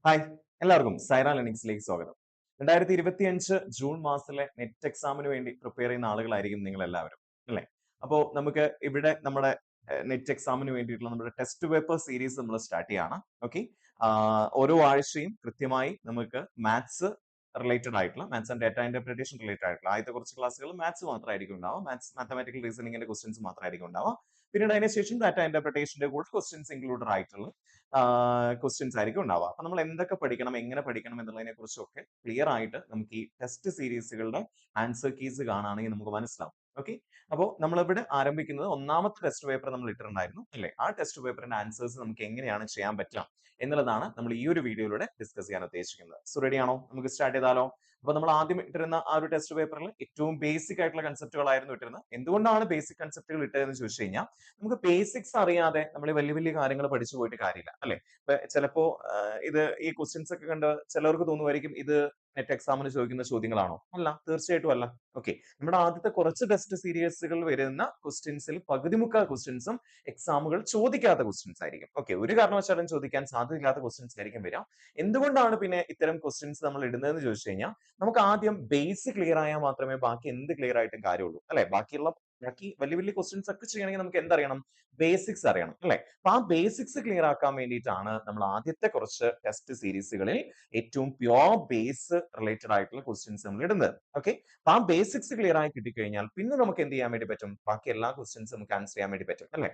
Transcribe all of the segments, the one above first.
Hi, എല്ലാവർക്കും സൈറ ലിനിക്സിലേക്ക് സ്വാഗതം. 2025 June മാസത്തിലെ നെറ്റ് എക്സാമിന് വേണ്ടി പ്രിപ്പയർ ചെയ്യുന്ന ആളുകളായിരിക്കും നിങ്ങൾ എല്ലാവരും, അല്ലേ? അപ്പോൾ നമുക്ക് ഇവിടെ നമ്മുടെ നെറ്റ് എക്സാമിന് വേണ്ടിയിട്ടുള്ള നമ്മുടെ ടെസ്റ്റ് പേപ്പർ സീരീസ് നമ്മൾ സ്റ്റാർട്ട് ചെയ്യാണ്. ഓക്കെ, ഓരോ ആഴ്ചയും കൃത്യമായി നമുക്ക് മാത്സ് റിലേറ്റഡ് ആയിട്ടുള്ള maths and data interpretation related ആയിട്ടുള്ള ആദ്യത്തെ കുറച്ച് ക്ലാസ്സുകൾ മാത്സ് മാത്രമായിരിക്കും ഉണ്ടാവുക. മാത്തമാറ്റിക്കൽ റീസണിങ്ങിന്റെ ക്വസ്റ്റ്യൻസ് മാത്രമായിരിക്കും ഉണ്ടാവുക. പിന്നീട് അതിനുശേഷം ഡാറ്റ ഇന്റർപ്രിറ്റേഷന്റെ കൂടെ ക്വസ്റ്റ്യൻസ് ഇൻക്ലൂഡഡ് ആയിട്ടുള്ള ക്വസ്റ്റ്യൻസ് ആയിരിക്കും ഉണ്ടാവുക. അപ്പൊ നമ്മൾ എന്തൊക്കെ പഠിക്കണം, എങ്ങനെ പഠിക്കണം എന്നുള്ളതിനെ കുറിച്ചൊക്കെ ക്ലിയർ ആയിട്ട് നമുക്ക് ഈ ടെസ്റ്റ് സീരീസുകളുടെ ആൻസർ കീസ് കാണുകയാണെങ്കിൽ നമുക്ക് മനസ്സിലാവും. ഓക്കെ, അപ്പോൾ നമ്മളിവിടെ ആരംഭിക്കുന്നത് ഒന്നാമത്തെ ടെസ്റ്റ് പേപ്പർ നമ്മൾ ഇട്ടിട്ടുണ്ടായിരുന്നു അല്ലേ? ആ ടെസ്റ്റ് പേപ്പറിന്റെ ആൻസേഴ്സ് നമുക്ക് എങ്ങനെയാണ് ചെയ്യാൻ പറ്റുക എന്നുള്ളതാണ് നമ്മൾ ഈ ഒരു വീഡിയോയിലൂടെ ഡിസ്കസ് ചെയ്യാൻ ഉദ്ദേശിക്കുന്നത്. സോ റെഡി ആണോ? നമുക്ക് സ്റ്റാർട്ട് ചെയ്താലോ? അപ്പൊ നമ്മൾ ആദ്യം ഇട്ടിരുന്ന ആ ഒരു ടെസ്റ്റ് പേപ്പറിൽ ഏറ്റവും ബേസിക് ആയിട്ടുള്ള കൺസെപ്റ്റുകളായിരുന്നു ഇട്ടിരുന്നത്. എന്തുകൊണ്ടാണ് ബേസിക് കൺസെപ്റ്റുകൾ ഇട്ടതെന്ന് ചോദിച്ചു കഴിഞ്ഞാൽ, നമുക്ക് ബേസിക്സ് അറിയാതെ നമ്മൾ വലിയ വലിയ കാര്യങ്ങൾ പഠിച്ചു പോയിട്ട് കാര്യമില്ല, അല്ലെ? ഇപ്പൊ ചിലപ്പോ ഇത് ഈ ക്വസ്റ്റ്യൻസ് ഒക്കെ കണ്ട് ചിലർക്ക് തോന്നുമായിരിക്കും ഇത് നെറ്റ് എക്സാമിന് ചോദിക്കുന്ന ചോദ്യങ്ങളാണോ? അല്ല, തീർച്ചയായിട്ടും അല്ല. ഓക്കെ, നമ്മുടെ ആദ്യത്തെ കുറച്ച് ടെസ്റ്റ് സീരീസുകൾ വരുന്ന ക്വസ്റ്റ്യൻസിൽ പകുതി മുക്കാൽ ക്വസ്റ്റ്യൻസും എക്സാമുകൾ ചോദിക്കാത്ത ക്വസ്റ്റ്യൻസ് ആയിരിക്കും. ഓക്കെ, ഒരു കാരണവശാലും ചോദിക്കാൻ സാധ്യതയില്ലാത്ത ക്വസ്റ്റ്യൻസ് ആയിരിക്കും വരിക. എന്തുകൊണ്ടാണ് പിന്നെ ഇത്തരം ക്വസ്റ്റ്യൻസ് നമ്മൾ ഇടുന്നതെന്ന് ചോദിച്ചു കഴിഞ്ഞാൽ, നമുക്ക് ആദ്യം ബേസ് ക്ലിയർ ആയാൽ മാത്രമേ ബാക്കി എന്ത് ക്ലിയർ ആയിട്ടും കാര്യമുള്ളൂ, അല്ലെ? ബാക്കി വലിയ വലിയ ക്വസ്റ്റ്യൻസ് ഒക്കെ ചെയ്യണമെങ്കിൽ നമുക്ക് എന്തറിയണം? ബേസിക്സ് അറിയണം, അല്ലെ? അപ്പൊ ആ ബേസിക്സ് ക്ലിയർ ആക്കാൻ വേണ്ടിയിട്ടാണ് നമ്മൾ ആദ്യത്തെ കുറച്ച് ടെസ്റ്റ് സീരീസുകളിൽ ഏറ്റവും പ്യോർ ബേസ് റിലേറ്റഡ് ആയിട്ടുള്ള ക്വസ്റ്റ്യൻസ് നമ്മൾ ഇടുന്നത്. ഓക്കെ, അപ്പൊ ആ ബേസിക്സ് ക്ലിയർ ആയി കിട്ടിക്കഴിഞ്ഞാൽ പിന്നെ നമുക്ക് എന്ത് ചെയ്യാൻ വേണ്ടി പറ്റും? ബാക്കി എല്ലാ ക്വസ്റ്റ്യൻസ് നമുക്ക് ആൻസർ ചെയ്യാൻ വേണ്ടി പറ്റും, അല്ലെ?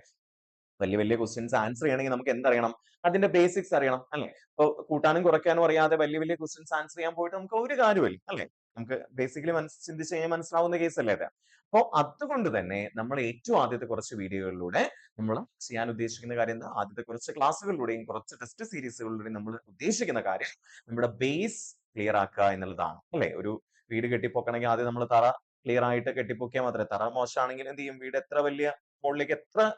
വലിയ വലിയ ക്വസ്റ്റ്യൻസ് ആൻസർ ചെയ്യണമെങ്കിൽ നമുക്ക് എന്തറിയണം? അതിന്റെ ബേസിക്സ് അറിയണം, അല്ലെ? ഇപ്പൊ കൂട്ടാനും കുറയ്ക്കാനും അറിയാതെ വലിയ വലിയ ക്വസ്റ്റ്യൻസ് ആൻസർ ചെയ്യാൻ പോയിട്ട് നമുക്ക് ഒരു കാര്യമില്ല, അല്ലെ? നമുക്ക് ബേസിക്കലി ചിന്തിച്ച് കഴിഞ്ഞാൽ മനസ്സിലാവുന്ന കേസ് അല്ലേ അത്? അപ്പൊ അതുകൊണ്ട് തന്നെ നമ്മൾ ഏറ്റവും ആദ്യത്തെ കുറച്ച് വീഡിയോകളിലൂടെ നമ്മൾ ചെയ്യാൻ ഉദ്ദേശിക്കുന്ന കാര്യം എന്താ? ആദ്യത്തെ കുറച്ച് ക്ലാസ്സുകളിലൂടെയും കുറച്ച് ടെസ്റ്റ് സീരീസുകളിലൂടെയും നമ്മൾ ഉദ്ദേശിക്കുന്ന കാര്യം നമ്മുടെ ബേസ് ക്ലിയർ ആക്കുക എന്നുള്ളതാണ്, അല്ലെ? ഒരു വീട് കെട്ടിപ്പൊക്കണമെങ്കിൽ ആദ്യം നമ്മൾ തറ ക്ലിയർ ആയിട്ട് കെട്ടിപ്പൊക്കിയാൽ മാത്രമേ. തറ മോശമാണെങ്കിൽ എന്ത് ചെയ്യും? വീട് എത്ര വലിയ മുകളിലേക്ക് എത്ര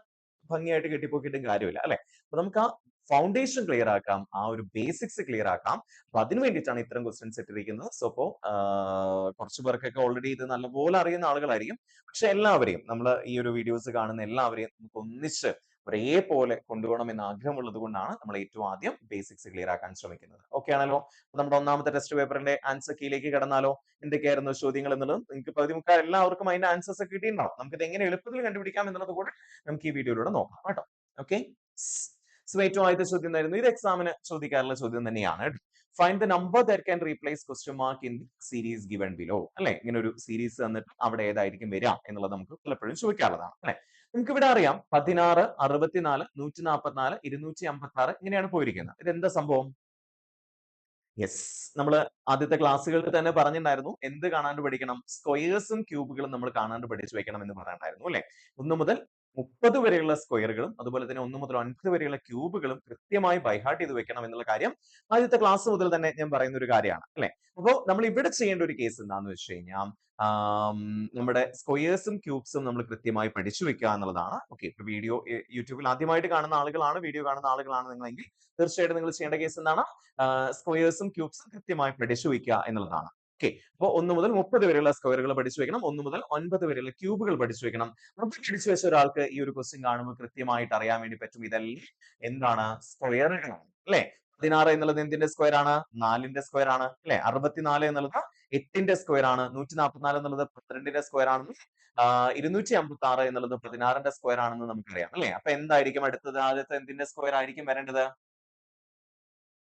ഭംഗിയായിട്ട് കെട്ടിപ്പൊക്കിയിട്ടും കാര്യമില്ല, അല്ലെ? അപ്പൊ നമുക്ക് ആ ഫൗണ്ടേഷൻ ക്ലിയർ ആക്കാം, ആ ഒരു ബേസിക്സ് ക്ലിയർ ആക്കാം. അപ്പൊ അതിനു വേണ്ടിയിട്ടാണ് ഇത്തരം ക്വസ്റ്റ്യൻസ് ഇട്ടിരിക്കുന്നത്. സോ അപ്പോ കുറച്ചു പേർക്കൊക്കെ ഓൾറെഡി ഇത് നല്ലപോലെ അറിയുന്ന ആളുകളായിരിക്കും. പക്ഷെ എല്ലാവരെയും നമ്മൾ ഈ ഒരു വീഡിയോസ് കാണുന്ന എല്ലാവരെയും നമുക്ക് ഒന്നിച്ച് ഒരേപോലെ കൊണ്ടുപോകണം എന്ന് ആഗ്രഹമുള്ളത് കൊണ്ടാണ് നമ്മൾ ഏറ്റവും ആദ്യം ബേസിക്സ് ക്ലിയർ ആക്കാൻ ശ്രമിക്കുന്നത്. ഓക്കെ ആണല്ലോ? നമ്മുടെ ഒന്നാമത്തെ ടെസ്റ്റ് പേപ്പറിന്റെ ആൻസർ കീയിലേക്ക് കടന്നാലോ? എന്തൊക്കെയായിരുന്നു ചോദ്യങ്ങൾ എന്നുള്ളത് നിങ്ങൾക്ക് പകുതി മുക്കാൽ എല്ലാവർക്കും അതിന്റെ ആൻസേഴ്സ് ഒക്കെ കിട്ടിയിട്ടുണ്ടാവും. നമുക്ക് ഇത് എങ്ങനെ എളുപ്പത്തിൽ കണ്ടുപിടിക്കാം എന്നുള്ളത് കൂടെ നമുക്ക് ഈ വീഡിയോയിലൂടെ നോക്കാം കേട്ടോ. ഓക്കെ, സോ ഏറ്റവും ആദ്യത്തെ ചോദ്യം എന്തായിരുന്നു? ഇത് എക്സാമിന് ചോദിക്കാറുള്ള ചോദ്യം തന്നെയാണ്. Find the number that can replace question mark in the series given below, അല്ലെ? ഇങ്ങനെ ഒരു സീരീസ് തന്നിട്ട് അവിടെ ഏതായിരിക്കും വരിക എന്നുള്ളത് നമുക്ക് പലപ്പോഴും ചോദിക്കാറുള്ളതാണ്, അല്ലെ? നമുക്ക് ഇവിടെ അറിയാം 16, 64, 144, 256 ഇങ്ങനെയാണ് പോയിരിക്കുന്നത്. ഇത് എന്താ സംഭവം? യെസ്, നമ്മൾ ആദ്യത്തെ ക്ലാസ്സുകളിൽ തന്നെ പറഞ്ഞിട്ടുണ്ടായിരുന്നു എന്ത് കാണാണ്ട് പഠിക്കണം? സ്ക്വയേഴ്സും ക്യൂബുകളും നമ്മൾ കാണാണ്ട് പഠിച്ചു വെക്കണം എന്ന് പറഞ്ഞിട്ടുണ്ടായിരുന്നു, അല്ലെ? 1 മുതൽ 30 വരെയുള്ള സ്ക്വയറുകളും അതുപോലെ തന്നെ 1 മുതൽ 9 വരെയുള്ള ക്യൂബുകളും കൃത്യമായി ബൈഹാർട്ട് ചെയ്ത് വെക്കണം എന്നുള്ള കാര്യം ആദ്യത്തെ ക്ലാസ് മുതൽ തന്നെ ഞാൻ പറയുന്ന ഒരു കാര്യമാണ്, അല്ലെ? അപ്പോൾ നമ്മൾ ഇവിടെ ചെയ്യേണ്ട ഒരു കേസ് എന്താന്ന് വെച്ച് കഴിഞ്ഞാൽ നമ്മുടെ സ്ക്വയേഴ്സും ക്യൂബ്സും നമ്മൾ കൃത്യമായി പഠിച്ചു വെക്കുക എന്നുള്ളതാണ്. ഓക്കെ, ഇപ്പൊ വീഡിയോ യൂട്യൂബിൽ ആദ്യമായിട്ട് കാണുന്ന ആളുകളാണ്, വീഡിയോ കാണുന്ന ആളുകളാണ് നിങ്ങളെങ്കിൽ തീർച്ചയായിട്ടും നിങ്ങൾ ചെയ്യേണ്ട കേസ് എന്താണ്? സ്ക്വയേഴ്സും ക്യൂബ്സും കൃത്യമായി പഠിച്ചു വെക്കുക എന്നുള്ളതാണ്. ഓക്കെ, അപ്പോൾ 1 മുതൽ 30 വരെയുള്ള സ്ക്വയറുകൾ പഠിച്ചു വെക്കണം, 1 മുതൽ 9 വരെയുള്ള ക്യൂബുകൾ പഠിച്ചു വെക്കണം. അത് പഠിച്ചു വെച്ച ഒരാൾക്ക് ഈ ഒരു ക്വസ്റ്റ്യൻ കാണുമ്പോൾ കൃത്യമായിട്ട് അറിയാൻ വേണ്ടി പറ്റും ഇതെല്ലാം എന്താണ്? സ്ക്വയറുകളാണ്, അല്ലെ? 16 എന്നുള്ളത് എന്തിന്റെ സ്ക്വയർ ആണ്? 4ന്റെ സ്ക്വയർ ആണ്, അല്ലെ? 64 എന്നുള്ളത് 8ന്റെ സ്ക്വയർ ആണ്, 144 എന്നുള്ളത് 12ന്റെ സ്ക്വയർ ആണെന്ന്, 256 എന്നുള്ളത് 16ന്റെ സ്ക്വയർ ആണെന്ന് നമുക്കറിയാം, അല്ലെ? അപ്പൊ എന്തായിരിക്കും അടുത്തത്? ആദ്യത്തെ എന്തിന്റെ സ്ക്വയർ ആയിരിക്കും വരേണ്ടത്?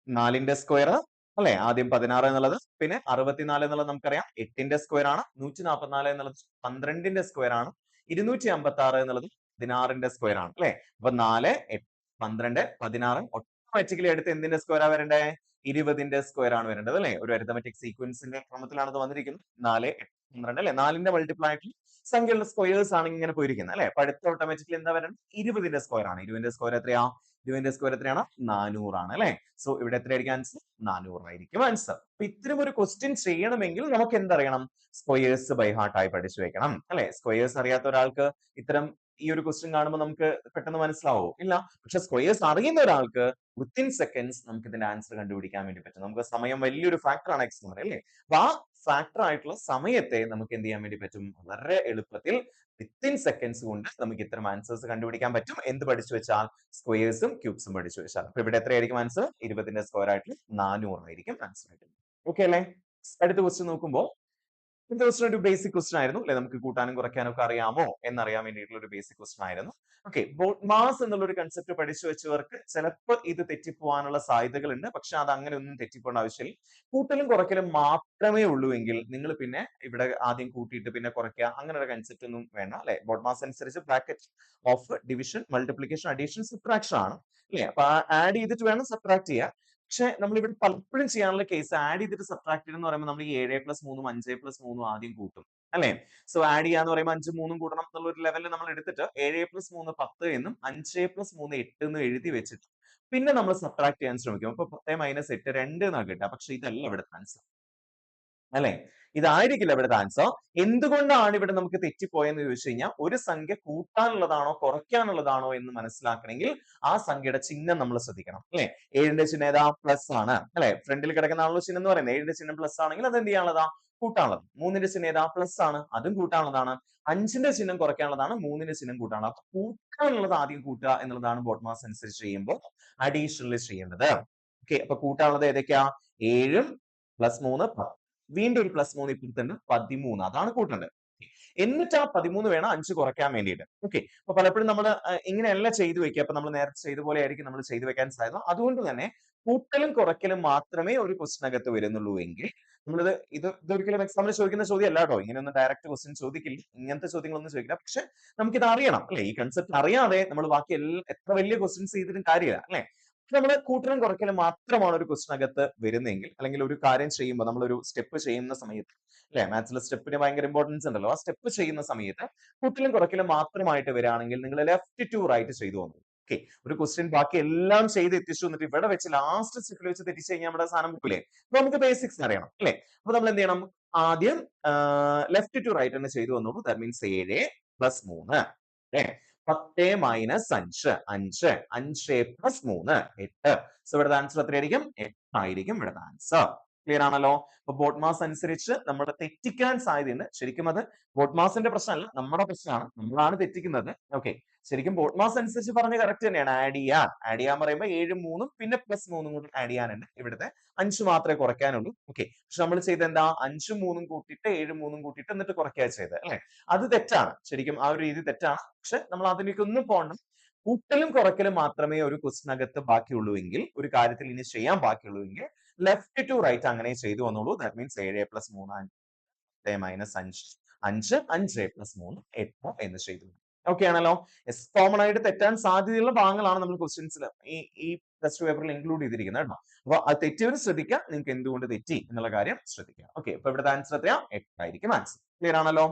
4ന്റെ സ്ക്വയർ, അല്ലെ? ആദ്യം 16 എന്നുള്ളത്, പിന്നെ 64 എന്നുള്ളത് നമുക്കറിയാം 8ന്റെ സ്ക്വയർ ആണ്, 144 എന്നുള്ളത് 12ന്റെ സ്ക്വയർ ആണ്, 256 എന്നുള്ളത് 16ന്റെ സ്ക്വയർ ആണ്, അല്ലെ? അപ്പൊ 4, 8, 12, 16 ഓട്ടോമാറ്റിക്കലി അടുത്ത് എന്തിന്റെ സ്ക്വയർ ആ വരണ്ടേ? 20ന്റെ സ്ക്വയർ ആണ് വരേണ്ടത്, അല്ലെ? ഒരു അരിത്തമെറ്റിക് സീക്വൻസിന്റെ ക്രമത്തിലാണ് ഇത് വന്നിരിക്കുന്നത്. 4, 8, 12, അല്ലെ? 4ന്റെ മൾട്ടിപ്ലൈ ആയിട്ടുള്ള സംഖ്യകളുടെ സ്ക്വയേഴ്സ് ആണ് ഇങ്ങനെ പോയിരിക്കുന്നത്, അല്ലെ? അപ്പൊ അടുത്ത ഓട്ടോമാറ്റിക്കലി എന്താ വരേണ്ടത്? 20ന്റെ സ്ക്വയർ ആണ്. 20ന്റെ സ്ക്വയർ എത്രയാ? 20ന്റെ സ്ക്വയർ എത്രയാണ്? 400 ആണ്, അല്ലെ? സോ ഇവിടെ എത്രയായിരിക്കും ആൻസർ? 400 ആയിരിക്കും ആൻസർ. അപ്പൊ ഇത്തരം ഒരു ക്വസ്റ്റ്യൻ ചെയ്യണമെങ്കിൽ നമുക്ക് എന്തറിയണം? സ്ക്വയേഴ്സ് ബൈ ഹാർട്ട് ആയി പഠിച്ചു വെക്കണം, അല്ലെ? സ്ക്വയേഴ്സ് അറിയാത്ത ഒരാൾക്ക് ഇത്തരം ഈ ഒരു ക്വസ്റ്റ്യൻ കാണുമ്പോൾ നമുക്ക് പെട്ടെന്ന് മനസ്സിലാവോ? ഇല്ല. പക്ഷെ സ്ക്വയേഴ്സ് അറിയുന്ന ഒരാൾക്ക് വിത്തിൻ സെക്കൻഡ്സ് നമുക്ക് ഇതിന്റെ ആൻസർ കണ്ടുപിടിക്കാൻ വേണ്ടി പറ്റും. നമുക്ക് സമയം വലിയൊരു ഫാക്ടറാണ് എക്സ് എന്ന് പറയുന്നത്, അല്ലേ? അപ്പൊ ആ ഫാക്ടർ ആയിട്ടുള്ള സമയത്തെ നമുക്ക് എന്ത് ചെയ്യാൻ വേണ്ടി പറ്റും? വളരെ എളുപ്പത്തിൽ വിത്തിൻ സെക്കൻഡ്സ് കൊണ്ട് നമുക്ക് ഇത്തരം ആൻസേഴ്സ് കണ്ടുപിടിക്കാൻ പറ്റും. എന്ത് പഠിച്ചു വെച്ചാൽ? സ്ക്വയേഴ്സും ക്യൂബ്സും പഠിച്ചു വെച്ചാൽ. അപ്പൊ ഇവിടെ എത്രയായിരിക്കും ആൻസർ? 20ന്റെ സ്ക്വയർ ആയിട്ട് 400 ആയിരിക്കും ആൻസർ ആയിട്ട്. ഓക്കെ അല്ലേ? അടുത്ത ക്വസ്റ്റ്യൻ നോക്കുമ്പോൾ ഇത് ഒരു ബേസിക് ക്വസ്റ്റൻ ആയിരുന്നു, അല്ലെ? നമുക്ക് കൂട്ടാനും കുറയ്ക്കാനും ഒക്കെ അറിയാമോ എന്നറിയാൻ വേണ്ടിയിട്ടുള്ള ഒരു ബേസിക് ക്വസ്റ്റൻ ആയിരുന്നു. ഓക്കെ, മാസ് എന്നുള്ള ഒരു കൺസെപ്റ്റ് പഠിച്ചു വെച്ചവർക്ക് ചിലപ്പോൾ ഇത് തെറ്റിപ്പോവാനുള്ള സാധ്യതകളുണ്ട്. പക്ഷെ അത് അങ്ങനെ ഒന്നും തെറ്റിപ്പോണ്ട ആവശ്യമില്ല. കൂട്ടലും കുറയ്ക്കലും മാത്രമേ ഉള്ളൂ എങ്കിൽ നിങ്ങൾ പിന്നെ ഇവിടെ ആദ്യം കൂട്ടിയിട്ട് പിന്നെ കുറയ്ക്കുക അങ്ങനെ ഒരു കൺസെപ്റ്റ് ഒന്നും വേണ്ട, അല്ലെ? ബോട്ട് മാസ് അനുസരിച്ച് bracket of division, multiplication, addition, subtraction ആണ്, അല്ലെ? അപ്പൊ ആഡ് ചെയ്തിട്ട് വേണം സബ്ട്രാക്ട് ചെയ്യാൻ. പക്ഷെ നമ്മളിവിടെ പലപ്പോഴും ചെയ്യാനുള്ള കേസ് ആഡ് ചെയ്തിട്ട് സബ്ട്രാക്ട് എന്ന് പറയുമ്പോൾ നമ്മൾ ഈ 7+3 5+3 ആദ്യം കൂട്ടും, അല്ലെ? സോ ആഡ് ചെയ്യാന്ന് പറയുമ്പോൾ 5 3 കൂട്ടണം എന്നുള്ള ഒരു ലെവലിൽ നമ്മൾ എടുത്തിട്ട് 7+3 10 എന്നും 5+3 8 എന്നും എഴുതി വെച്ചിട്ട് പിന്നെ നമ്മൾ സബ്ട്രാക്ട് ചെയ്യാൻ ശ്രമിക്കും. അപ്പൊ 10 - 8 2 എന്നാ കിട്ടുക. പക്ഷെ ഇതല്ല ഇവിടെ ആൻസർ, അല്ലെ? ഇതായിരിക്കില്ല ഇവിടുത്തെ ആൻസർ. എന്തുകൊണ്ടാണ് ഇവിടെ നമുക്ക് തെറ്റിപ്പോയെന്ന് ചോദിച്ചു കഴിഞ്ഞാൽ ഒരു സംഖ്യ കൂട്ടാനുള്ളതാണോ കുറയ്ക്കാനുള്ളതാണോ എന്ന് മനസ്സിലാക്കണമെങ്കിൽ ആ സംഖ്യയുടെ ചിഹ്നം നമ്മൾ ശ്രദ്ധിക്കണം, അല്ലെ? 7ന്റെ ചിഹ്നം ഏതാ? പ്ലസ് ആണ്, അല്ലെ? ഫ്രണ്ടിൽ കിടക്കുന്ന ചിഹ്നം എന്ന് പറയുന്നത് 7ന്റെ ചിഹ്നം പ്ലസ് ആണെങ്കിൽ അത് എന്ത് ചെയ്യാനുള്ളതാ? കൂട്ടാനുള്ളത്. 3ന്റെ ചിഹ്നം ഏതാ? പ്ലസ് ആണ്, അതും കൂട്ടാനുള്ളതാണ്. 5ന്റെ ചിഹ്നം കുറയ്ക്കാനുള്ളതാണ്, 3ന്റെ ചിഹ്നം കൂട്ടാനുള്ളത്. അപ്പൊ കൂട്ടാനുള്ളത് ആദ്യം കൂട്ടുക എന്നുള്ളതാണ് ബോട്ട് മാസ് അനുസരിച്ച് ചെയ്യുമ്പോൾ അഡീഷണലി ചെയ്യേണ്ടത്. ഓക്കെ, അപ്പൊ കൂട്ടാനുള്ളത് ഏതൊക്കെയാ? 7 + 3 10. വീണ്ടും ഒരു +3 ഇപ്പുറത്തുണ്ട്, 13. അതാണ് കൂട്ടേണ്ടത്. എന്നിട്ട് ആ 13 വേണം 5 കുറയ്ക്കാൻ വേണ്ടിയിട്ട്. ഓക്കെ, അപ്പൊ പലപ്പോഴും നമ്മൾ ഇങ്ങനെയല്ല ചെയ്തു വെക്കുക. അപ്പൊ നമ്മൾ നേരത്തെ ചെയ്ത പോലെ ആയിരിക്കും നമ്മൾ ചെയ്തു വെക്കാൻ സാധ്യത. അതുകൊണ്ട് തന്നെ കൂട്ടലും കുറയ്ക്കലും മാത്രമേ ഒരു ക്വസ്റ്റിനകത്ത് വരുന്നുള്ളൂ എങ്കിൽ നമ്മളിത് ഇതൊരിക്കലും എക്സാമിന് ചോദിക്കുന്ന ചോദ്യം അല്ല കേട്ടോ. ഇങ്ങനെയൊന്നും ഡയറക്റ്റ് ക്വസ്റ്റ്യൻ ചോദിക്കില്ല, ഇങ്ങനത്തെ ചോദ്യങ്ങളൊന്നും ചോദിക്കില്ല. പക്ഷെ നമുക്കിത് അറിയണം, അല്ലെ? ഈ കൺസെപ്റ്റ് അറിയാതെ നമ്മൾ ബാക്കി എത്ര വലിയ ക്വസ്റ്റ്യൻസ് ചെയ്തിട്ടും കാര്യമില്ല, അല്ലെ? നമ്മൾ കൂട്ടലും കുറയ്ക്കലും മാത്രമാണ് ഒരു ക്വസ്റ്റിനകത്ത് വരുന്നെങ്കിൽ, അല്ലെങ്കിൽ ഒരു കാര്യം ചെയ്യുമ്പോൾ നമ്മളൊരു സ്റ്റെപ്പ് ചെയ്യുന്ന സമയത്ത്, അല്ലെ? മാത്സിലെ സ്റ്റെപ്പിന് ഭയങ്കര ഇമ്പോർട്ടൻസ് ഉണ്ടല്ലോ. ആ സ്റ്റെപ്പ് ചെയ്യുന്ന സമയത്ത് കൂട്ടലും കുറയ്ക്കലും മാത്രമായിട്ട് വരികയാണെങ്കിൽ നിങ്ങൾ ലെഫ്റ്റ് ടു റൈറ്റ് ചെയ്തു വന്നു. ഓക്കെ, ഒരു ക്വസ്റ്റ്യൻ ബാക്കി എല്ലാം ചെയ്ത് എത്തിച്ചു എന്നിട്ട് ഇവിടെ വെച്ച് ലാസ്റ്റ് സ്റ്റെപ്പിൽ വെച്ച് തെറ്റിച്ച് കഴിഞ്ഞാൽ നമ്മുടെ സാധനം പോകില്ലേ? അപ്പൊ നമുക്ക് ബേസിക്സ് അറിയണം, അല്ലെ? അപ്പൊ നമ്മൾ എന്ത് ചെയ്യണം? ആദ്യം ലെഫ്റ്റ് ടു റൈറ്റ് തന്നെ ചെയ്തു വന്നോളൂ. ദാറ്റ് മീൻസ് 7 + 3, അല്ലെ? 10 - 5 5 5 + 3 8. സോ ഇവിടുത്തെ ആൻസർ എത്രയായിരിക്കും? 8 ആയിരിക്കും ഇവിടുത്തെ ആൻസർ. ക്ലിയർ ആണല്ലോ? അപ്പൊ ബോട്ട് മാസ് അനുസരിച്ച് നമ്മൾ തെറ്റിക്കാൻ സാധ്യതയുണ്ട്. ശരിക്കും അത് ബോട്ട് മാസിന്റെ പ്രശ്നമല്ല, നമ്മുടെ പ്രശ്നമാണ്, നമ്മളാണ് തെറ്റിക്കുന്നത്. ഓക്കെ, ശരിക്കും ബോട്ട് മാസ് അനുസരിച്ച് പറഞ്ഞ കറക്റ്റ് തന്നെയാണ്. ആഡ് ചെയ്യാൻ പറയുമ്പോൾ 7 3 പിന്നെ +3 കൂടി ആഡ് ചെയ്യാനുണ്ട്. ഇവിടുത്തെ 5 മാത്രമേ കുറയ്ക്കാനുള്ളൂ. ഓക്കെ, പക്ഷെ നമ്മൾ ചെയ്ത് എന്താ? 5 3 കൂട്ടിയിട്ട് 7 3 കൂട്ടിയിട്ട് എന്നിട്ട് കുറയ്ക്കുക ചെയ്തത്, അല്ലെ? അത് തെറ്റാണ്. ശരിക്കും ആ ഒരു രീതി തെറ്റാണ്. പക്ഷെ നമ്മൾ അതിലേക്കൊന്നും പോകണം. കൂട്ടലും കുറയ്ക്കലും മാത്രമേ ഒരു ക്വസ്റ്റിനകത്ത് ബാക്കിയുള്ളൂ എങ്കിൽ, ഒരു കാര്യത്തിൽ ഇനി ചെയ്യാൻ ബാക്കിയുള്ളൂ എങ്കിൽ ലെഫ്റ്റ് ടു റൈറ്റ് അങ്ങനെ ചെയ്തു വന്നോളൂ. ദാറ്റ് മീൻസ് 7 + 3 10 - 5 5 5 + 3 8 എന്ന് ചെയ്തു. ഓക്കെ ആണല്ലോ? കോമൺ ആയിട്ട് തെറ്റാൻ സാധ്യതയുള്ള ഭാഗങ്ങളാണ് നമ്മൾ ക്വസ്റ്റ്യൻസിൽ ഈ ടെസ്റ്റ് പേപ്പറിൽ ഇൻക്ലൂഡ് ചെയ്തിരിക്കുന്നത് കേട്ടോ. അപ്പൊ അത് തെറ്റിയവർ ശ്രദ്ധിക്കുക, നിങ്ങൾക്ക് എന്തുകൊണ്ട് തെറ്റി എന്നുള്ള കാര്യം ശ്രദ്ധിക്കുക. ഓക്കെ, അപ്പൊ ഇവിടുത്തെ ആൻസർ എത്രയാ? 8 ആയിരിക്കും ആൻസർ. ക്ലിയർ ആണല്ലോ?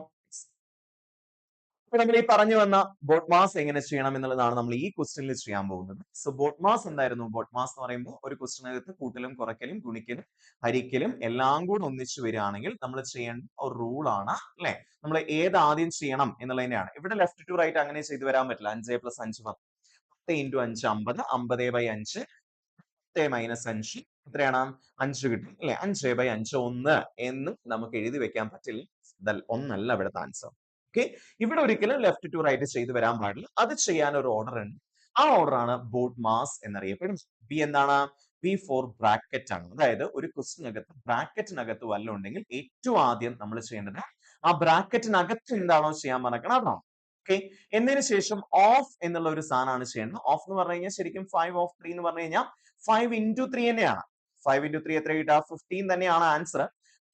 അപ്പൊ നമ്മൾ ഈ പറഞ്ഞു വന്ന ബോട്ട് മാസ് എങ്ങനെ ചെയ്യണം എന്നുള്ളതാണ് നമ്മൾ ഈ ക്വസ്റ്റ്യനിൽ ചെയ്യാൻ പോകുന്നത്. സോ ബോട്ട് മാസ് എന്തായിരുന്നു? ബോട്ട് മാസ് എന്ന് പറയുമ്പോൾ ഒരു ക്വസ്റ്റ്യനകത്ത് കൂട്ടലും കുറയ്ക്കലും ഗുണിക്കലും ഹരിക്കലും എല്ലാം കൂടെ ഒന്നിച്ചു വരികയാണെങ്കിൽ നമ്മൾ ചെയ്യേണ്ട ഒരു റൂൾ ആണ്, അല്ലെ? നമ്മൾ ഏത് ആദ്യം ചെയ്യണം എന്നുള്ളതിനെയാണ്. ഇവിടെ ലെഫ്റ്റ് ടു റൈറ്റ് അങ്ങനെ ചെയ്തു വരാൻ പറ്റില്ല. 5 + 5 10 × 5 50 50/5 10 - 5 എത്രയാണ്? 5 കിട്ടും, അല്ലെ? 5/5 1 എന്ന് നമുക്ക് എഴുതി വെക്കാൻ പറ്റില്ല. ഒന്നല്ല ഇവിടുത്തെ ആൻസർ. ഓക്കെ, ഇവിടെ ഒരിക്കലും ലെഫ്റ്റ് ടു റൈറ്റ് ചെയ്തു വരാൻ പാടില്ല. അത് ചെയ്യാൻ ഒരു ഓർഡർ ഉണ്ട്. ആ ഓർഡർ ആണ് ബോട്ട് മാസ് എന്നറിയപ്പെടുന്നത്. ബി എന്താണ്? ബി ഫോർ ബ്രാക്കറ്റ് ആണ്. അതായത് ഒരു ക്വസ്റ്റിനകത്ത് ബ്രാക്കറ്റിനകത്ത് വല്ലതും ഉണ്ടെങ്കിൽ ഏറ്റവും ആദ്യം നമ്മൾ ചെയ്യേണ്ടത് ആ ബ്രാക്കറ്റിനകത്ത് എന്താണോ ചെയ്യാൻ പറഞ്ഞേക്കണം അതാണ്. ഓക്കെ, എന്നതിന് ശേഷം ഓഫ് എന്നുള്ള ഒരു സാധനമാണ് ചെയ്യേണ്ടത്. ഓഫ് എന്ന് പറഞ്ഞു കഴിഞ്ഞാൽ ശരിക്കും 5 ഓഫ് 3 എന്ന് പറഞ്ഞു കഴിഞ്ഞാൽ 5 × 3 തന്നെയാണ്. 5 × 3 എത്ര കിട്ടുക? 15 തന്നെയാണ് ആൻസർ.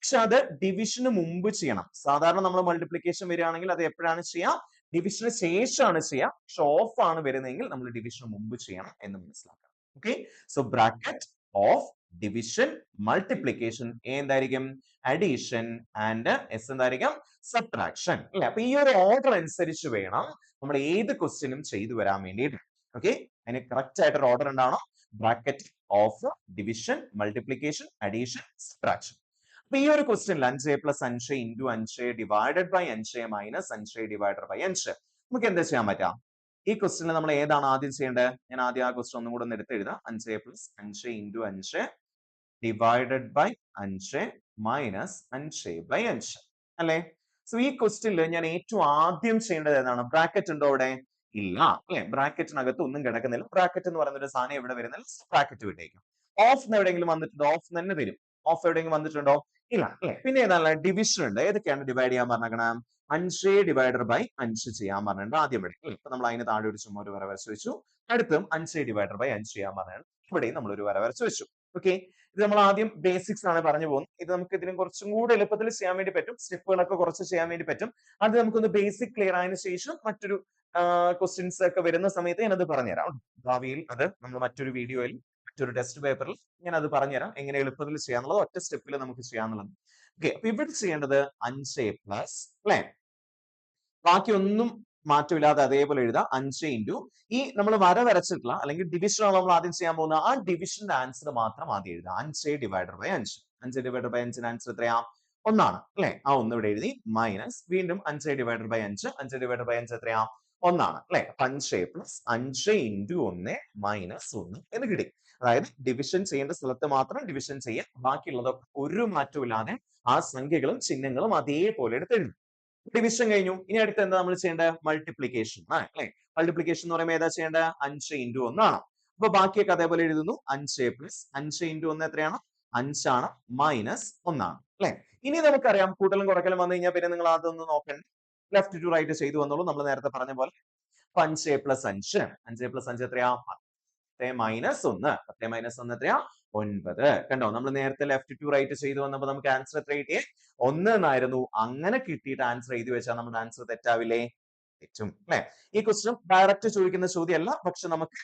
പക്ഷെ അത് ഡിവിഷന് മുമ്പ് ചെയ്യണം. സാധാരണ നമ്മൾ മൾട്ടിപ്ലിക്കേഷൻ വരികയാണെങ്കിൽ അത് എപ്പോഴാണ് ചെയ്യുക? ഡിവിഷന് ശേഷമാണ് ചെയ്യുക. പക്ഷെ ഓഫ് ആണ് വരുന്നതെങ്കിൽ നമ്മൾ ഡിവിഷന് മുമ്പ് ചെയ്യണം എന്ന് മനസ്സിലാക്കണം. Okay, so bracket of division multiplication എന്തായിരിക്കും? അഡീഷൻ ആൻഡ് എസ് എന്തായിരിക്കും? സബ്ട്രാക്ഷൻ, അല്ലെ? അപ്പൊ ഈ ഒരു ഓർഡർ അനുസരിച്ച് വേണം നമ്മൾ ഏത് ക്വസ്റ്റ്യനും ചെയ്തു വരാൻ വേണ്ടിയിട്ട്. ഓക്കെ, അതിന് കറക്റ്റ് ആയിട്ടൊരു ഓർഡർ ഉണ്ടാവണം. Bracket of division multiplication addition subtraction. അപ്പൊ ഈ ഒരു ക്വസ്റ്റ്യനിൽ 5 + 5 × 5 / 5 - 5 / 5 നമുക്ക് എന്താ ചെയ്യാൻ പറ്റാം? ഈ ക്വസ്റ്റ്യനിൽ നമ്മൾ ഏതാണ് ആദ്യം ചെയ്യേണ്ടത്? ഞാൻ ആദ്യം ആ ക്വസ്റ്റ്യൻ ഒന്നും കൂടെ ഒന്ന് എടുത്ത് എഴുതാം. 5 plus 5 into 5 divided by 5 minus 5 by 5 അല്ലേ? സോ ഈ ക്വസ്റ്റ്യനിൽ ഞാൻ ഏറ്റവും ആദ്യം ചെയ്യേണ്ടത് ഏതാണ്? ബ്രാക്കറ്റ് ഉണ്ടോ അവിടെ? ഇല്ല അല്ലെ? ബ്രാക്കറ്റിനകത്ത് ഒന്നും കിടക്കുന്നില്ല. ബ്രാക്കറ്റ് എന്ന് പറയുന്ന ഒരു സാധനം എവിടെ വരുന്നില്ല. ബ്രാക്കറ്റ് വിട്ടേക്കും. ഓഫ് എവിടെയെങ്കിലും വന്നിട്ടുണ്ടോ? ഓഫ് തന്നെ തരും. ഓഫ് എവിടെയെങ്കിലും വന്നിട്ടുണ്ടോ? ഇല്ല അല്ലെ? പിന്നെ ഏതാണ്? ഡിവിഷൻ ഉണ്ട്. ഏതൊക്കെയാണ് ഡിവൈഡ് ചെയ്യാൻ പറഞ്ഞേക്കണം? 5 ഡിവൈഡഡ് ബൈ 5 ചെയ്യാൻ പറഞ്ഞിട്ടുണ്ട് ആദ്യം ഇവിടെ. ഇപ്പൊ നമ്മൾ അതിന് താഴെ ഒരു ചുമ്മാ ഒരു വര വരച്ച് വെച്ചു. അടുത്തും 5 ഡിവൈഡഡ് ബൈ 5 ചെയ്യാൻ പറഞ്ഞിട്ടുണ്ട്. ഇവിടെയും നമ്മൾ ഒരു വര വരച്ച് വെച്ചു. ഓക്കെ, ഇത് നമ്മൾ ആദ്യം ബേസിക്സ് ആണ് പറഞ്ഞു പോകുന്നത്. ഇത് നമുക്ക് ഇതിനും കുറച്ചും കൂടെ എളുപ്പത്തിൽ ചെയ്യാൻ വേണ്ടി പറ്റും. സ്റ്റെപ്പുകളൊക്കെ കുറച്ച് ചെയ്യാൻ വേണ്ടി പറ്റും. അത് നമുക്കൊന്ന് ബേസിക് ക്ലിയർ ആയതിനു ശേഷം മറ്റൊരു ക്വസ്റ്റ്യൻസ് ഒക്കെ വരുന്ന സമയത്ത് ഞാനത് പറഞ്ഞുതരാം. ഭാവിയിൽ അത് നമ്മൾ മറ്റൊരു വീഡിയോയിൽ മറ്റൊരു ടെസ്റ്റ് പേപ്പറിൽ ഞാൻ അത് പറഞ്ഞുതരാം എങ്ങനെ എളുപ്പത്തിൽ ചെയ്യാന്നുള്ളത്. ഒറ്റ സ്റ്റെപ്പിൽ നമുക്ക് ചെയ്യാന്നുള്ളത്. ഓക്കെ, അപ്പൊ ഇവിടെ ചെയ്യേണ്ടത് 5 പ്ലസ് അല്ലെ, ബാക്കി ഒന്നും മാറ്റമില്ലാതെ അതേപോലെ എഴുതാം. 5 ഇൻറ്റു ഈ നമ്മൾ വര വരച്ചിട്ടുള്ള അല്ലെങ്കിൽ ഡിവിഷൻ ആണ് നമ്മൾ ആദ്യം ചെയ്യാൻ പോകുന്നത്. ആ ഡിവിഷന്റെ ആൻസർ മാത്രം ആദ്യം എഴുതാം. 5 ഡിവൈഡഡ് ബൈ 5. 5 ഡിവൈഡഡ് ബൈ 5 ആൻസർ എത്രയാ? 1 ആണ് അല്ലെ? ആ 1 ഇവിടെ എഴുതി. മൈനസ് വീണ്ടും 5 ഡിവൈഡഡ് ബൈ 5. 5 ഡിവൈഡഡ് ബൈ 5 എത്രയാ? 1 ആണ് അല്ലെ? 5 പ്ലസ് 5 ഇൻറ്റു 1 മൈനസ് 1 എന്ന് കിട്ടി. അതായത് ഡിവിഷൻ ചെയ്യേണ്ട സ്ഥലത്ത് മാത്രം ഡിവിഷൻ ചെയ്യാം. ബാക്കിയുള്ളതൊക്കെ ഒരു മാറ്റവും ഇല്ലാതെ ആ സംഖ്യകളും ചിഹ്നങ്ങളും അതേപോലെ എടുത്തെഴുതും. ഡിവിഷൻ കഴിഞ്ഞു. ഇനി അടുത്ത് എന്താ നമ്മൾ ചെയ്യേണ്ടത്? മൾട്ടിപ്ലിക്കേഷൻ അല്ലെ? മൾട്ടിപ്ലിക്കേഷൻ എന്ന് പറയുമ്പോൾ ഏതാ ചെയ്യേണ്ടത്? 5 ഇൻറ്റു 1 ആണ്. അപ്പൊ ബാക്കിയൊക്കെ അതേപോലെ എഴുതുന്നു. 5 പ്ലസ് 5 ഇൻറ്റു 1 എത്രയാണ്? 5 ആണ് മൈനസ് 1 ആണ് അല്ലെ? ഇനി നമുക്കറിയാം കൂട്ടലും കുറയ്ക്കലും വന്നു കഴിഞ്ഞാൽ പിന്നെ നിങ്ങൾ അതൊന്നും നോക്കണ്ട. ലെഫ്റ്റ് ടു റൈറ്റ് ചെയ്തു വന്നോളൂ. നമ്മൾ നേരത്തെ പറഞ്ഞ പോലെ 5 പ്ലസ് 5 5 പ്ലസ് 5 എത്രയാ? 10 മൈനസ് 1 10 മൈനസ് 1 എത്രയാ? 9. കണ്ടോ, നമ്മൾ നേരത്തെ ലെഫ്റ്റ് ടു റൈറ്റ് ചെയ്തു വന്നപ്പോൾ നമുക്ക് ആൻസർ എത്ര കിട്ടിയേ? 1 എന്നായിരുന്നു. അങ്ങനെ കിട്ടിയിട്ട് ആൻസർ എഴുതി വെച്ചാൽ നമ്മുടെ ആൻസർ തെറ്റാവില്ലേ? തെറ്റും അല്ലെ? ഈ ക്വസ്റ്റ്യൻ ഡയറക്റ്റ് ചോദിക്കുന്ന ചോദ്യമല്ല, പക്ഷെ നമുക്ക്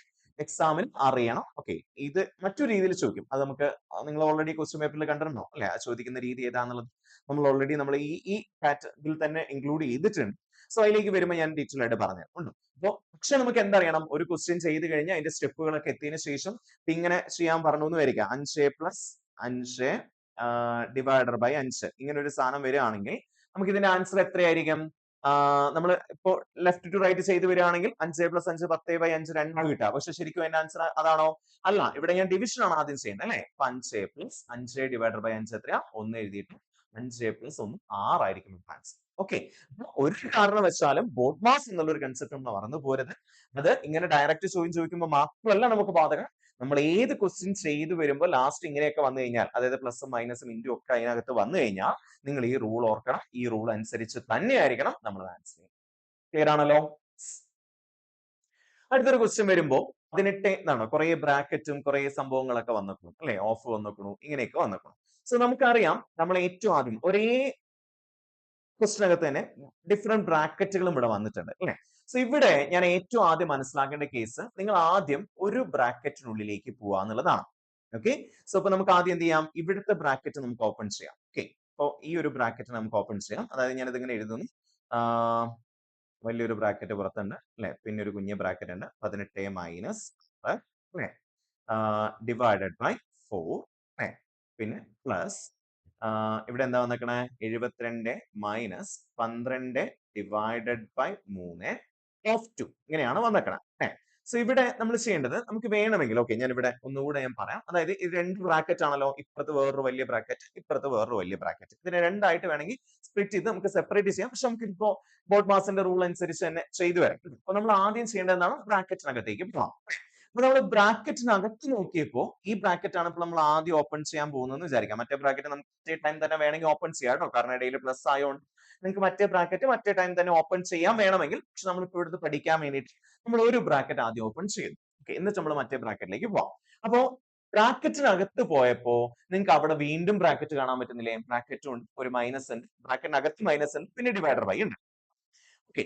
എക്സാമിന് അറിയണം. ഓക്കെ, ഇത് മറ്റൊരു രീതിയിൽ ചോദിക്കും. അത് നമുക്ക് നിങ്ങൾ ഓൾറെഡി ക്വസ്റ്റ്യൻ പേപ്പറിൽ കണ്ടിട്ടുണ്ടോ അല്ലെ? ആ ചോദിക്കുന്ന രീതി ഏതാണെന്നുള്ളത് നമ്മൾ ഓൾറെഡി നമ്മൾ ഈ ഇതിൽ തന്നെ ഇൻക്ലൂഡ് ചെയ്തിട്ടുണ്ട്. സോ അതിലേക്ക് വരുമ്പോൾ ഞാൻ ഡീറ്റെയിൽ ആയിട്ട് പറഞ്ഞു. അപ്പോ പക്ഷെ നമുക്ക് എന്തറിയണം? ഒരു ക്വസ്റ്റ്യൻ ചെയ്ത് കഴിഞ്ഞാൽ അതിന്റെ സ്റ്റെപ്പുകളൊക്കെ എത്തിയതിനു ശേഷം ഇങ്ങനെ ചെയ്യാൻ പറഞ്ഞു എന്ന് വരിക. 5 പ്ലസ് 5 ഡിവൈഡർ ബൈ 5 ഇങ്ങനെ ഒരു സാധനം വരികയാണെങ്കിൽ നമുക്ക് ഇതിന്റെ ആൻസർ എത്രയായിരിക്കും? നമ്മൾ ഇപ്പോ ലെഫ്റ്റ് ടു റൈറ്റ് ചെയ്ത് വരികയാണെങ്കിൽ 5 പ്ലസ് 5 10 ബൈ 5 2 കിട്ടുക. പക്ഷെ ശരിക്കും അതിന്റെ ആൻസർ അതാണോ? അല്ല. ഇവിടെ ഞാൻ ഡിവിഷൻ ആണ് ആദ്യം ചെയ്യുന്നത് അല്ലെ? 5 പ്ലസ് 5 ഡിവൈഡർ ബൈ 5 എത്രയാ? 1 എഴുതിയിട്ട് 5 പ്ലസ് 1 6 ആയിരിക്കും ആൻസർ. ഓക്കെ, ഒരു കാരണവശാലും ബോഡ് മാസ് എന്നുള്ള ഒരു കൺസെപ്റ്റ് നമ്മൾ മറന്നു പോരുത്. അത് ഇങ്ങനെ ഡയറക്റ്റ് ചോദിക്കുമ്പോൾ മാത്രമല്ല നമുക്ക് ബാധകം. നമ്മൾ ഏത് ക്വസ്റ്റ്യൻ ചെയ്തു വരുമ്പോൾ ലാസ്റ്റ് ഇങ്ങനെയൊക്കെ വന്നു കഴിഞ്ഞാൽ, അതായത് പ്ലസും മൈനസും ഇൻറ്റും ഒക്കെ അതിനകത്ത് വന്നു കഴിഞ്ഞാൽ നിങ്ങൾ ഈ റൂൾ ഓർക്കണം. ഈ റൂൾ അനുസരിച്ച് തന്നെയായിരിക്കണം നമ്മൾ ആൻസർ ചെയ്യുന്നത്. ക്ലിയർ ആണല്ലോ? അടുത്തൊരു ക്വസ്റ്റ്യൻ വരുമ്പോ 18 എന്നാണ് കുറെ ബ്രാക്കറ്റും കുറെ സംഭവങ്ങളൊക്കെ വന്നിട്ടുണ്ട് അല്ലെ? ഓഫ് വന്നിക്കണു, ഇങ്ങനെയൊക്കെ വന്നിക്കണു. സോ നമുക്കറിയാം നമ്മൾ ഏറ്റവും ആദ്യം ഒരേ ക്വസ്റ്റിനകത്ത് തന്നെ ഡിഫറെന്റ് ബ്രാക്കറ്റുകളും ഇവിടെ വന്നിട്ടുണ്ട് അല്ലെ? സോ ഇവിടെ ഞാൻ ഏറ്റവും ആദ്യം മനസ്സിലാക്കേണ്ട കേസ്, നിങ്ങൾ ആദ്യം ഒരു ബ്രാക്കറ്റിനുള്ളിലേക്ക് പോവുക എന്നുള്ളതാണ്. ഓക്കെ, സോ അപ്പൊ നമുക്ക് ആദ്യം എന്ത് ചെയ്യാം? ഇവിടുത്തെ ബ്രാക്കറ്റ് നമുക്ക് ഓപ്പൺ ചെയ്യാം. ഓക്കെ, അപ്പൊ ഈ ഒരു ബ്രാക്കറ്റ് നമുക്ക് ഓപ്പൺ ചെയ്യാം. അതായത് ഞാൻ ഇതിങ്ങനെ എഴുതുന്നു. വലിയൊരു ബ്രാക്കറ്റ് പുറത്തുണ്ട് അല്ലെ? പിന്നെ ഒരു കുഞ്ഞ് ബ്രാക്കറ്റ് ഉണ്ട്. 18 മൈനസ് അല്ലെ? ഡിവൈഡഡ് ബൈ 4 അല്ലെ? പിന്നെ പ്ലസ് ഇവിടെ എന്താ വന്നേക്കണേ? 72 മൈനസ് 12 ഡിവൈഡഡ് ബൈ 3 ഓഫ് 2 ഇങ്ങനെയാണ് വന്നേക്കണേ. സോ ഇവിടെ നമ്മൾ ചെയ്യേണ്ടത്, നമുക്ക് വേണമെങ്കിൽ ഓക്കെ ഞാൻ ഇവിടെ ഒന്നുകൂടെ ഞാൻ പറയാം. അതായത് ഇത് രണ്ട് ബ്രാക്കറ്റ് ആണല്ലോ. ഇപ്പുറത്ത് വേറൊരു വലിയ ബ്രാക്കറ്റ്, ഇപ്പുറത്ത് വേറൊരു വലിയ ബ്രാക്കറ്റ്. ഇതിനെ രണ്ടായിട്ട് വേണമെങ്കിൽ സ്പ്ലിറ്റ് ചെയ്ത് നമുക്ക് സെപ്പറേറ്റ് ചെയ്യാം. പക്ഷെ നമുക്ക് ഇപ്പോ ബോഡ് മാസിന്റെ റൂൾ അനുസരിച്ച് തന്നെ ചെയ്തു വരാം. അപ്പൊ നമ്മൾ ആദ്യം ചെയ്യേണ്ടത് എന്താണ്? ബ്രാക്കറ്റിനകത്തേക്ക് പോകാം. അപ്പൊ നമ്മൾ ബ്രാക്കറ്റിനകത്ത് നോക്കിയപ്പോ ഈ ബ്രാക്കറ്റ് ആണ് ഇപ്പോൾ നമ്മൾ ആദ്യം ഓപ്പൺ ചെയ്യാൻ പോകുന്നതെന്ന് വിചാരിക്കാം. മറ്റേ ബ്രാക്കറ്റ് നമുക്ക് ടൈം തന്നെ വേണമെങ്കിൽ ഓപ്പൺ ചെയ്യാം കേട്ടോ. കാരണം ഇടയിൽ പ്ലസ് ആയതുകൊണ്ട് നിങ്ങൾക്ക് മറ്റേ ബ്രാക്കറ്റ് മറ്റേ ടൈം തന്നെ ഓപ്പൺ ചെയ്യാൻ വേണമെങ്കിൽ. പക്ഷെ നമ്മളിപ്പോൾ ഇവിടുത്തെ പഠിക്കാൻ വേണ്ടിയിട്ട് നമ്മൾ ഒരു ബ്രാക്കറ്റ് ആദ്യം ഓപ്പൺ ചെയ്തു. ഓക്കെ, എന്നിട്ട് നമ്മൾ മറ്റേ ബ്രാക്കറ്റിലേക്ക് പോവാം. അപ്പോ ബ്രാക്കറ്റിനകത്ത് പോയപ്പോ നിങ്ങൾക്ക് അവിടെ വീണ്ടും ബ്രാക്കറ്റ് കാണാൻ പറ്റുന്നില്ലേ? ബ്രാക്കറ്റും ഉണ്ട്, ഒരു മൈനസ് ഉണ്ട്, ബ്രാക്കറ്റിനകത്ത് മൈനസ് ഉണ്ട്, പിന്നെ ഡിവൈഡർ ബൈ ഉണ്ട്. ഓക്കെ,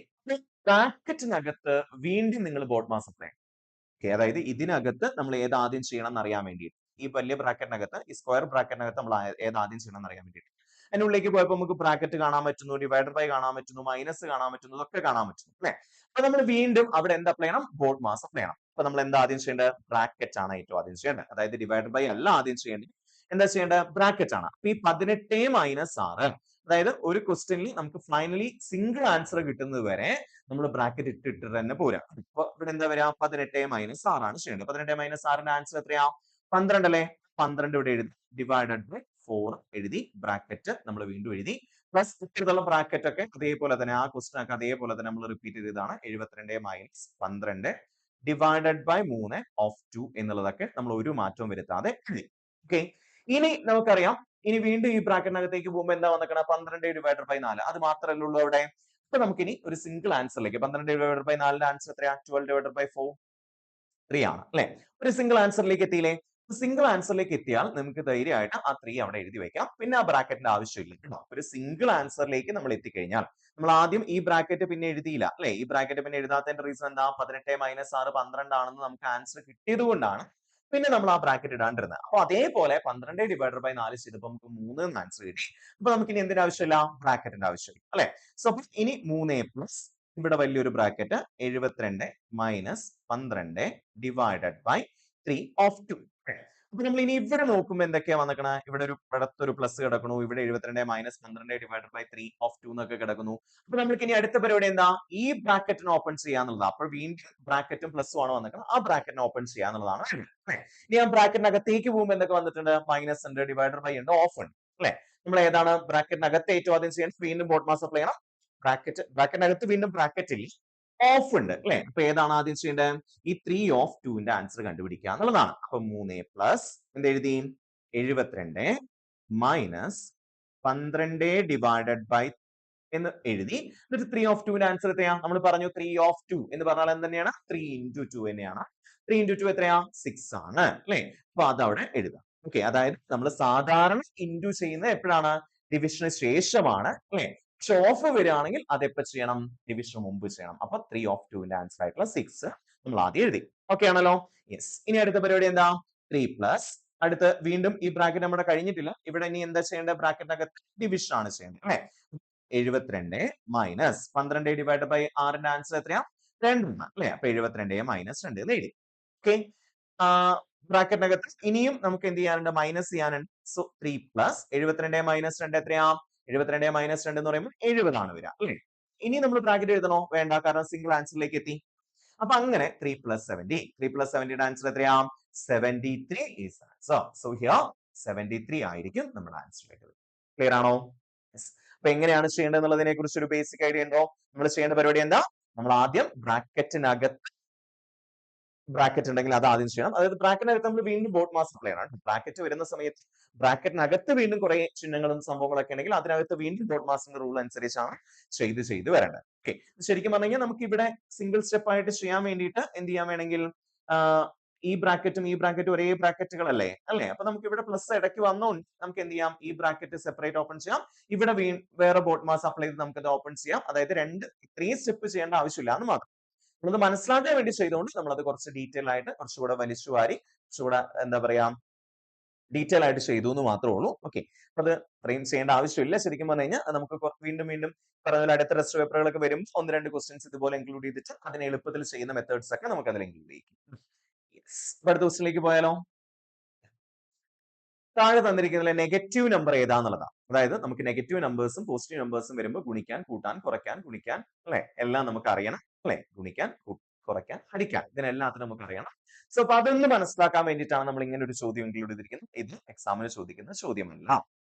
ബ്രാക്കറ്റിനകത്ത് വീണ്ടും നിങ്ങൾ ബോഡ് മാസ് അപ്ലൈ. ഓക്കെ, അതായത് ഇതിനകത്ത് നമ്മൾ ഏത് ആദ്യം ചെയ്യണം എന്ന് അറിയാൻ വേണ്ടിയിട്ട്, ഈ വലിയ ബ്രാക്കറ്റിനകത്ത്, ഈ സ്ക്വയർ ബ്രാക്കറ്റിനകത്ത് നമ്മൾ ഏത് ആദ്യം ചെയ്യണം എന്ന് അറിയാൻ വേണ്ടിയിട്ട് അതിന്റെ ഉള്ളിലേക്ക് പോയപ്പോൾ നമുക്ക് ബ്രാക്കറ്റ് കാണാൻ പറ്റുന്നു, ഡിവൈഡർ ബൈ കാണാൻ പറ്റുന്നു, മൈനസ് കാണാൻ പറ്റുന്നു, ഇതൊക്കെ കാണാൻ പറ്റുന്നു അല്ലെ? അപ്പൊ നമ്മൾ വീണ്ടും അവിടെ എന്ത് അപ്ലൈ ചെയ്യണം? ബോഡ് മാസ് അപ്ലൈ ചെയ്യണം. അപ്പൊ നമ്മൾ എന്താ ആദ്യം ചെയ്യേണ്ടത്? ബ്രാക്കറ്റ് ആണ് ഏറ്റവും ആദ്യം ചെയ്യേണ്ടത്. അതായത് ഡിവൈഡർ ബൈ അല്ല ആദ്യം ചെയ്യേണ്ടത്. എന്താ ചെയ്യേണ്ടത്? ബ്രാക്കറ്റ് ആണ്. അപ്പൊ ഈ 18 മൈനസ് 6 അതായത് ഒരു ക്വസ്റ്റ്യനിൽ നമുക്ക് ഫൈനലി സിംഗിൾ ആൻസർ കിട്ടുന്നത് വരെ നമ്മൾ ബ്രാക്കറ്റ് ഇട്ടിട്ട് തന്നെ പോരാ. അപ്പൊ ഇവിടെ എന്താ വരാ 18 - 6 ചെയ്യേണ്ടത്. 18 - 6ന്റെ ആൻസർ എത്രയാ? 12 അല്ലേ? 12 ഇവിടെ എഴുതി ഡിവൈഡഡ് ബൈ 4 എഴുതി ബ്രാക്കറ്റ് നമ്മൾ വീണ്ടും എഴുതി പ്ലസ് ഇട്ടുള്ള ബ്രാക്കറ്റ് ഒക്കെ അതേപോലെ തന്നെ ആ ക്വസ്റ്റ്യൻ ഒക്കെ അതേപോലെ തന്നെ നമ്മൾ റിപ്പീറ്റ് ചെയ്തതാണ്. 72 - 12 ഡിവൈഡഡ് ബൈ 3 ഓഫ് 2 എന്നുള്ളതൊക്കെ നമ്മൾ ഒരു മാറ്റവും വരുത്താതെ എഴുതി. ഓക്കെ, ഇനി നമുക്കറിയാം ഇനി വീണ്ടും ഈ ബ്രാക്കറ്റിനകത്തേക്ക് പോകുമ്പോൾ എന്താ വന്നിക്കണ 12 ഡിവൈഡഡ് ബൈ 4 അത് മാത്രമല്ലേ ഉള്ളൂ അവിടെ. അപ്പൊ നമുക്കിനി ഒരു സിംഗിൾ ആൻസറിലേക്ക് 12 ഡിവൈഡഡ് ബൈ 4ന്റെ ആൻസർ എത്രയാ? 12 ഡിവൈഡഡ് ബൈ 4 3 ആണ് അല്ലെ? ഒരു സിംഗിൾ ആൻസറിലേക്ക് എത്തിയില്ലേ? സിംഗിൾ ആൻസറിലേക്ക് എത്തിയാൽ നമുക്ക് ധൈര്യമായിട്ട് ആ 3 അവിടെ എഴുതി വെക്കാം. പിന്നെ ആ ബ്രാക്കറ്റിന്റെ ആവശ്യമില്ല കേട്ടോ. ഒരു സിംഗിൾ ആൻസറിലേക്ക് നമ്മൾ എത്തിക്കഴിഞ്ഞാൽ നമ്മൾ ആദ്യം ഈ ബ്രാക്കറ്റ് പിന്നെ എഴുതിയില്ല അല്ലെ? ഈ ബ്രാക്കറ്റ് പിന്നെ എഴുതാത്തതിന്റെ റീസൺ എന്താ? 18 - 6 12 ആണെന്ന് നമുക്ക് ആൻസർ കിട്ടിയത് കൊണ്ടാണ് പിന്നെ നമ്മൾ ആ ബ്രാക്കറ്റ് ഇടാണ്ടിരുന്നത്. അപ്പൊ അതേപോലെ 12 ഡിവൈഡഡ് ബൈ 4 ചെയ്തപ്പോൾ നമുക്ക് 3 എന്ന് ആൻസർ കിട്ടി. അപ്പൊ നമുക്ക് ഇനി എന്തിന്റെ ആവശ്യമില്ല? ബ്രാക്കറ്റിന്റെ ആവശ്യമില്ല അല്ലെ? സോ ഇനി 3 പ്ലസ് ഇവിടെ വലിയൊരു ബ്രാക്കറ്റ് 72 - 12 ഡിവൈഡഡ് ബൈ 3 ഓഫ് 2. അപ്പൊ നമ്മൾ ഇനി ഇവിടെ നോക്കുമ്പോൾ എന്തൊക്കെയാ വന്നിക്കണ? ഇവിടെ ഒരു ഇടത്തൊരു പ്ലസ് കിടക്കണു, ഇവിടെ 72 - 12 ഡിവൈഡഡ് ബൈ 3 ഓഫ് 2 എന്നൊക്കെ കിടക്കുന്നു. അപ്പൊ നമ്മൾക്ക് ഇനി അടുത്ത പരിപാടി എന്താ? ഈ ബ്രാക്കറ്റിന് ഓപ്പൺ ചെയ്യാന്നുള്ളതാണ്. അപ്പോൾ വീണ്ടും ബ്രാക്കറ്റും പ്ലസും ആണ് വന്നിക്കണം. ആ ബ്രാക്കറ്റിന് ഓപ്പൺ ചെയ്യാന്നുള്ളതാണ്. ഇനി ആ ബ്രാക്കറ്റിനകത്തേക്ക് പോകുമ്പോൾ എന്തൊക്കെ വന്നിട്ടുണ്ട്? മൈനസ് ഉണ്ട്, ഡിവൈഡഡ് ബൈ ഉണ്ട്, ഓഫ് ഉണ്ട് അല്ലെ? നമ്മൾ ഏതാണ് ബ്രാക്കറ്റിനകത്ത് ഏറ്റവും ആദ്യം ചെയ്യണം? വീണ്ടും ബോട്ട് മാസ് അപ്ലൈ ചെയ്യണം. ബ്രാക്കറ്റിനകത്ത് വീണ്ടും ബ്രാക്കറ്റിൽ ഓഫ് ഉണ്ട് അല്ലെ? അപ്പൊ ഏതാണ് ആദ്യം ചെയ്യേണ്ടത്? ഈ 3 ഓഫ് 2ന്റെ ആൻസർ കണ്ടുപിടിക്കുക എന്നുള്ളതാണ്. അപ്പൊ 3 പ്ലസ് എന്തെഴുതി? 72 മൈനസ് 12 ഡിവൈഡഡ് ബൈ എന്ന് എഴുതി. എന്നിട്ട് 3 ഓഫ് 2ന്റെ ആൻസർ എത്രയാ? നമ്മൾ പറഞ്ഞു 3 ഓഫ് 2 എന്ന് പറഞ്ഞാൽ എന്ത് തന്നെയാണ്? 3 into 2 തന്നെയാണ്. 3 into 2 എത്രയാ? 6 ആണ് അല്ലെ? അപ്പൊ അതവിടെ എഴുതാം. ഓക്കെ, അതായത് നമ്മൾ സാധാരണ ഇൻറ്റു ചെയ്യുന്നത് എപ്പോഴാണ്? ഡിവിഷന് ശേഷമാണ് അല്ലെ? പക്ഷെ ഓഫ് വരികയാണെങ്കിൽ അത് എപ്പോ ചെയ്യണം? ഡിവിഷന് മുമ്പ് ചെയ്യണം. അപ്പൊ 3 ഓഫ് 2ന്റെ ആൻസർ ആയിട്ടുള്ള 6 നമ്മൾ ആദ്യം എഴുതി. ഓക്കെ ആണല്ലോ? യെസ്. ഇനി അടുത്ത പരിപാടി എന്താ? 3 പ്ലസ് അടുത്ത് വീണ്ടും ഈ ബ്രാക്കറ്റ് നമ്മുടെ കഴിഞ്ഞിട്ടില്ല. ഇവിടെ ഇനി എന്താ ചെയ്യേണ്ടത്? ബ്രാക്കറ്റിനകത്ത് ഡിവിഷൻ ആണ് ചെയ്യേണ്ടത് അല്ലെ? 72 മൈനസ് 12 ഡിവൈഡ് ബൈ 6ന്റെ ആൻസർ എത്രയാ? 2 അല്ലെ? അപ്പൊ 72 മൈനസ് 2 എന്ന് എഴുതി. ഓക്കെ, ബ്രാക്കറ്റിനകത്ത് ഇനിയും നമുക്ക് എന്ത് ചെയ്യാനുണ്ട്? മൈനസ് ചെയ്യാനുണ്ട്. സോ 3 പ്ലസ് 72 മൈനസ് 2 എത്രയാ? 72 മൈനസ് 2 എന്ന് പറയുമ്പോൾ 70 ആണ് വരിക അല്ലെ? ഇനി നമ്മൾ ബ്രാക്കറ്റ് എഴുതണോ? വേണ്ട, കാരണം സിംഗിൾ ആൻസറിലേക്ക് എത്തി. അപ്പൊ അങ്ങനെ 3 plus 70 3 plus 70യുടെ ആൻസർ എത്രയാ? 73 is answer. So here 73 ആയിരിക്കും നമ്മുടെ ആൻസറിലേക്ക്. ക്ലിയർ ആണോ? അപ്പൊ എങ്ങനെയാണ് ചെയ്യേണ്ടത് എന്നുള്ളതിനെ കുറിച്ച് ഒരു ബേസിക് ഐഡിയ ഉണ്ടോ? നമ്മൾ ചെയ്യേണ്ട പരിപാടി എന്താ? നമ്മൾ ആദ്യം ബ്രാക്കറ്റിനകത്ത് ബ്രാക്കറ്റ് ഉണ്ടെങ്കിൽ അത് ആദ്യം ചെയ്യണം. അതായത് ബ്രാക്കറ്റിനകത്ത് നമ്മൾ വീണ്ടും ബോട്ട് മാസ് അപ്ലൈ ചെയ്യണം. ബ്രാക്കറ്റ് വരുന്ന സമയത്ത് ബ്രാക്കറ്റിനകത്ത് വീണ്ടും കുറെ ചിഹ്നങ്ങളും സംഭവങ്ങളൊക്കെ ഉണ്ടെങ്കിൽ അതിനകത്ത് വീണ്ടും ബോട്ട് മാസിന്റെ റൂൾ അനുസരിച്ചാണ് ചെയ്ത് വരേണ്ടത്. ഓക്കെ, ശരിക്കും പറഞ്ഞു കഴിഞ്ഞാൽ നമുക്ക് ഇവിടെ സിംഗിൾ സ്റ്റെപ്പ് ആയിട്ട് ചെയ്യാൻ വേണ്ടിയിട്ട് എന്ത് ചെയ്യാൻ വേണമെങ്കിൽ ഈ ബ്രാക്കറ്റും ഒരേ ബ്രാക്കറ്റുകളല്ലേ അല്ലേ? അപ്പൊ നമുക്ക് ഇവിടെ പ്ലസ് ഇടയ്ക്ക് വന്നോണ്ട് നമുക്ക് എന്ത് ചെയ്യാം? ഈ ബ്രാക്കറ്റ് സെപ്പറേറ്റ് ഓപ്പൺ ചെയ്യാം. ഇവിടെ വേറെ ബോട്ട് മാസ് അപ്ലൈ ചെയ്ത് നമുക്ക് അത് ഓപ്പൺ ചെയ്യാം. അതായത് ഇത്രയും സ്റ്റെപ്പ് ചെയ്യേണ്ട ആവശ്യമില്ല എന്ന് മാത്രം. നമ്മളത് മനസ്സിലാക്കാൻ വേണ്ടി ചെയ്തുകൊണ്ട് നമ്മൾ അത് കുറച്ച് ഡീറ്റെയിൽ ആയിട്ട് കുറച്ചുകൂടെ വലിച്ചു വാരി കുറച്ചുകൂടെ എന്താ പറയാ ഡീറ്റെയിൽ ആയിട്ട് ചെയ്തു എന്ന് മാത്രമേ ഉള്ളൂ. ഓക്കെ, അത് അത്രയും ചെയ്യേണ്ട ആവശ്യമില്ല. ശരിക്കും പറഞ്ഞു കഴിഞ്ഞാൽ നമുക്ക് വീണ്ടും പറഞ്ഞ അടുത്ത ടെസ്റ്റ് പേപ്പറുകളൊക്കെ വരും 1-2 ക്വസ്റ്റ്യൻസ് ഇതുപോലെ ഇൻക്ലൂഡ് ചെയ്തിട്ട് അതിനെ എളുപ്പത്തിൽ ചെയ്യുന്ന മെത്തേഡ്സ് ഒക്കെ നമുക്ക് അതിൽ ഇൻക്ലൂഡ് ചെയ്യും. അടുത്ത ക്വസ്റ്റ്യനിലേക്ക് പോയാലോ? താഴെ തന്നിരിക്കുന്നതിലെ നെഗറ്റീവ് നമ്പർ ഏതാന്നുള്ളതാണ്. അതായത് നമുക്ക് നെഗറ്റീവ് നമ്പേഴ്സും പോസിറ്റീവ് നമ്പേഴ്സും വരുമ്പോൾ ഗുണിക്കാൻ, കൂട്ടാൻ, കുറയ്ക്കാൻ, ഗുണിക്കാൻ അല്ലെ എല്ലാം നമുക്ക് അറിയണം അല്ലെ? ഗുണിക്കാൻ, കുറയ്ക്കാൻ, ഹരിക്കാൻ ഇതിനെല്ലാത്തിനും നമുക്ക് അറിയണം. സോ അപ്പൊ അതൊന്ന് മനസ്സിലാക്കാൻ വേണ്ടിയിട്ടാണ് നമ്മൾ ഇങ്ങനെ ഒരു ചോദ്യം ഇൻക്ലൂഡ് ചെയ്തിരിക്കുന്നത്. ഇത് എക്സാമിന് ചോദിക്കുന്ന ചോദ്യമല്ല.